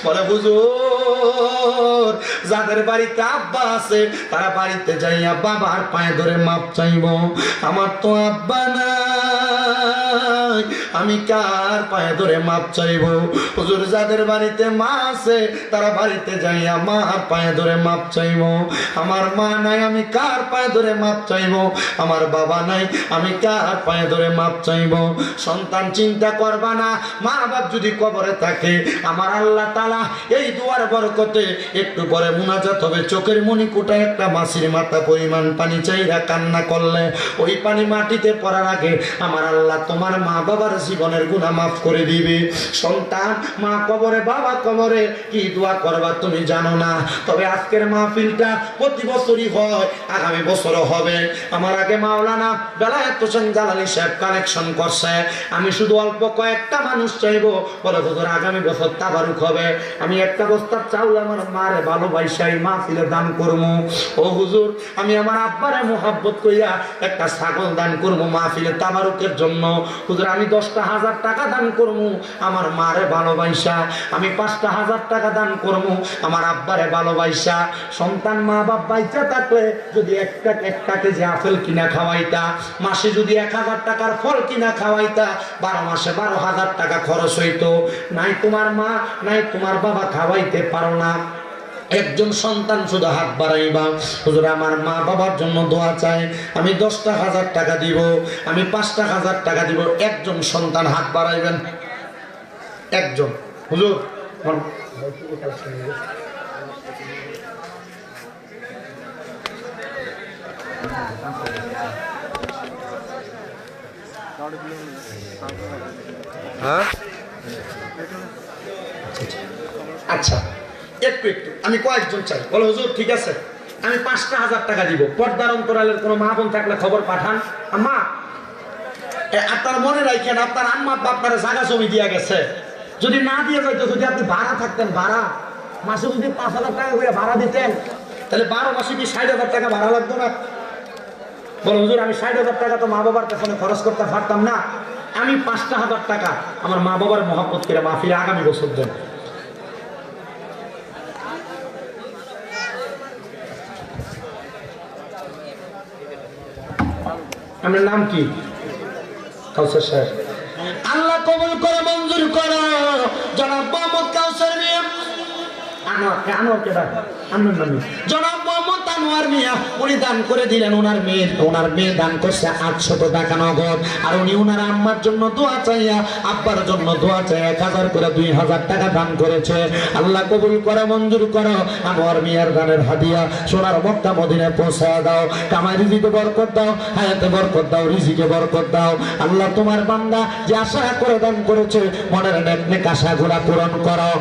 বলে হুজুর যাদের বাড়িতে আব্বা আছে তারা বাড়িতে যাইয়া বাবার পায়ে ধরে মাপ চাইব, আমার তো আব্বা নাই, আমি কার পায়ে ধরে মাপ চাইব? হুজুর যাদের বাড়িতে মা আছে তারা বাড়িতে যাইয়া মার পায়ে ধরে মাপ চাইব, আমার মা নাই আমি কার পায়ে ধরে মাপ চাইব? আমার বাবা নাই আমি কার পায়ে ধরে মাপ চাইব? সন্তান চিন্তা করবা না, মা বাপ যদি কবরে থাকে আমার আল্লাহ তাআলা এই দুয়ার বরকতে একটু পরে মুনাজাত হবে, চোখের মণিকোটায় একটা মাছির মাথা পরিমাণ পানি চাইরা কান্না করলে ওই পানি মাটিতে পড়ার আগে আমার আল্লাহ তোমার মা বাবার জীবনের গুনাহ মাফ করে দিবে। সন্তান মা কবরে বাবা কবরে কি দোয়া করবা তুমি জানো না, তবে আজকের মাহফিলটা প্রতি বছরই হয়, আগামী বছরও হবে। আমার আগে মাওলানা বেলায়েত হোসেন জালালী সাহেব কালেকশন করছে, আমি শুধু অল্প কয়েকটা মানুষ চাইবো, বলে হুজুর আগামী বছর তাবারুক হবে, আমি একটা বস্তা চাউল আমার মারে ভালোবাসাই মাহফিলে দান করবো। ও হুজুর আমি আমার আব্বারে মোহাব্বত কইয়া একটা ছাগল দান করবো মাহফিলে তাবারুকের জন্য। হুজুর আমি 10,000 টাকা দান করবো আমার মারে ভালোবাসা, আমি 5,000 টাকা দান করবো আমার আব্বারে ভালোবাসা। সন্তান মা বাপ বাইচা থাকলে যদি একটা কেজি আপেল কিনা খাওয়াইতা, মাসে যদি 1,000 টাকার ফল কিনা খাওয়াইতা, 12 মাসে 12,000 টাকা খরচ হইতো। নাই তোমার মা নাই তোমার বাবা খাওয়াইতে পারো না, একজন সন্তান শুধু হাত বাড়াইবা, হুজুর আমার মা বাবার জন্য দোয়া চাই, আমি 10,000 টাকা দিব, আমি 5,000 টাকা দিব। একজন সন্তান হাত বাড়াইবেন, একজন। হুজুর আচ্ছা একটু আমি কয়েকজন চাই, বলো হুজুর ঠিক আছে আমি 5,000 টাকা দিব। পর্দার অন্তরালের কোনো মা বোন থাকলে খবর পাঠান। আম্মা আপনার মনে রাখেন আপনার আম্মা আব্বা আপনার জায়গা জমি দিয়ে গেছে, যদি না দিয়ে যাইতো, যদি আপনি ভাড়া থাকতেন, ভাড়া মাসে যদি 5,000 টাকা করে ভাড়া দিতেন, তাহলে 12 মাসে কি 60,000 টাকা ভাড়া লাগতো না? বলো হুজুর আমি 60,000 টাকা তো মা বাবার পেছনে খরচ করতে পারতাম না, আমি 5,000 টাকা আমার মা বাবার মহব্বত করে মাহফিলে আগামী বছর দেন। আপনার নাম কি? কাউসার সাহেব। আল্লাহ কবুল করে মঞ্জুর করো জনাব মোহাম্মদ কাউসার মিয়া। আনোয়ার কেডা? আনোয়ার নামী জনাব মোহাম্মদ আনোয়ার মিয়া, উনি দান করে দিলেন, ওনার মেয়ে দান করছে 800 টাকা নগদ। আর উনি ওনার আম্মার জন্য দোয়া চাইয়া, আব্বার জন্য দোয়া চাইয়া 1000 করে 2,000 টাকা দান করেছে। আল্লাহ কবুল করে মঞ্জুর করো আনোয়ার মিয়ার দানের হাদিয়া সোনার মক্কা মদিনায় পৌঁছায় দাও। কামাই রিজিকে বরকত দাও, হায়াতে বরকত দাও, রিজিকে বরকত দাও। আল্লাহ তোমার বান্দা যে আশা করে দান করেছে, মনের নেক আশাগুলা পূরণ করো।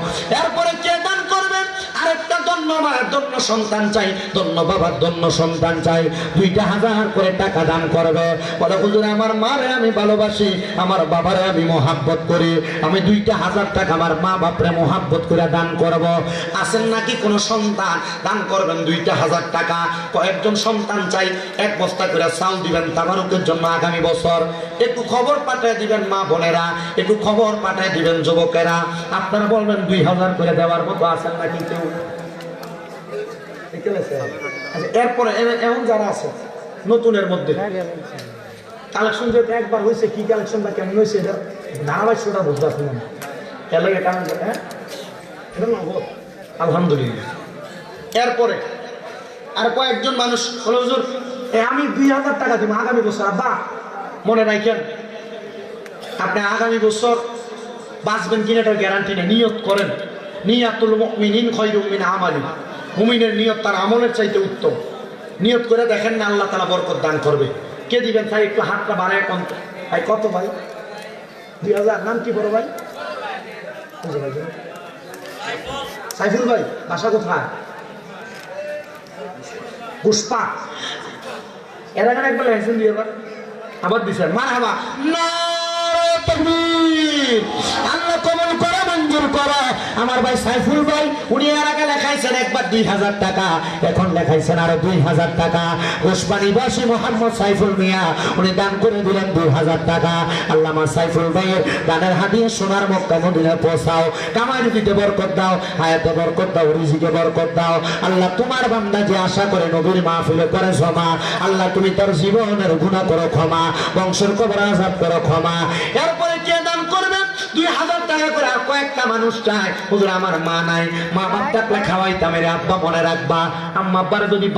এরপরে কে দান করবেন? আরেকটা ধন্যবাদ, ধন্য সন্তান চাই, ধন্য বাবার ধন্য সন্তান চাই, 2,000 করে টাকা দান করবে। বলে হুজুর আমার মারে আমি ভালোবাসি, আমার বাবারে আমি মোহাব্বত করি, আমি 2,000 টাকা আমার মা বাপরে মোহাব্বত করে দান করব। আছেন নাকি কোন সন্তান দান করবেন 2,000 টাকা? কয়েকজন সন্তান চাই, 1 বস্তা করে চাল দিবেন তাবারুকের জন্য আগামী বছর। একটু খবর পাঠিয়ে দিবেন মা বোনেরা, একটু খবর পাঠিয়ে দিবেন যুবকেরা। আপনারা বলবেন 2,000 করে দেওয়ার মতো আছেন নাকি কেউ? এরপরে এমন যারা আছে নতুনের মধ্যে কালেকশন যেটা একবার হয়েছে, কি কালেকশন বা কেমন হয়েছে এটা ধারাবাহিকটা বুঝতে পারছি না। হ্যাঁ আলহামদুলিল্লাহ। এরপরে আর কয়েকজন মানুষ হলো হুজুর আমি 2,000 টাকা দিব আগামী বছর। আব্বা মনে রাখেন আপনি আগামী বছর বাঁচবেন কিনা এটার গ্যারান্টি নেই, নিয়ত করেন। নিয়াতুল মুমিনিন খায়রুম মিন আমালি, মুমিনের নিয়ত তার আমলের চাইতে উত্তম। নিয়ত করে দেখেন না আল্লাহ তাআলা বরকত দান করবে। কে দিবেন তাই একটু হাতটা বাড়ায় কম। ভাই কত ভাই? 2,000। নাম কি বড় ভাই? সাইফুল ভাই। বাসা কোথায়? পুষ্পা। এর আগে একবার লাইসেন্স দিয়ে আবার দিছেন। মারহাবা। নারে তাকবীর। আল্লাহ কবুল করে মঞ্জুর করো। আমার ভাই সাইফুল ভাই উনি এর আগে লেখাইছেন একবার 2,000 টাকা, এখন লেখাইছেন আরো 2,000 টাকা। ওসমানীবাসী মোহাম্মদ সাইফুল মিয়া উনি দান করে দিলেন 2,000 টাকা। আল্লামা সাইফুল ভাইয়ের দানের হাদিয়া সোনার মক্কা মদিনায় পৌঁছাও। কামাই রুজিতে বরকত দাও, হায়াতে বরকত দাও, রিজিকে বরকত দাও। আল্লাহ তোমার বান্দা যে আশা করে নবীর মাহফিলে করে ক্ষমা, আল্লাহ তুমি তার জীবনের গুনাহ করো ক্ষমা, বংশের কবর আযাব করো ক্ষমা। এরপরে কে দান করবে? 2,000 টাকা করে। আর কয়েকটা মানুষ চায় হুজুর আমার মা নাই, মা বাপ থাকলে খাওয়াইতাম, আব্বা মনে রাখবা, আম্মা আব্বার যদি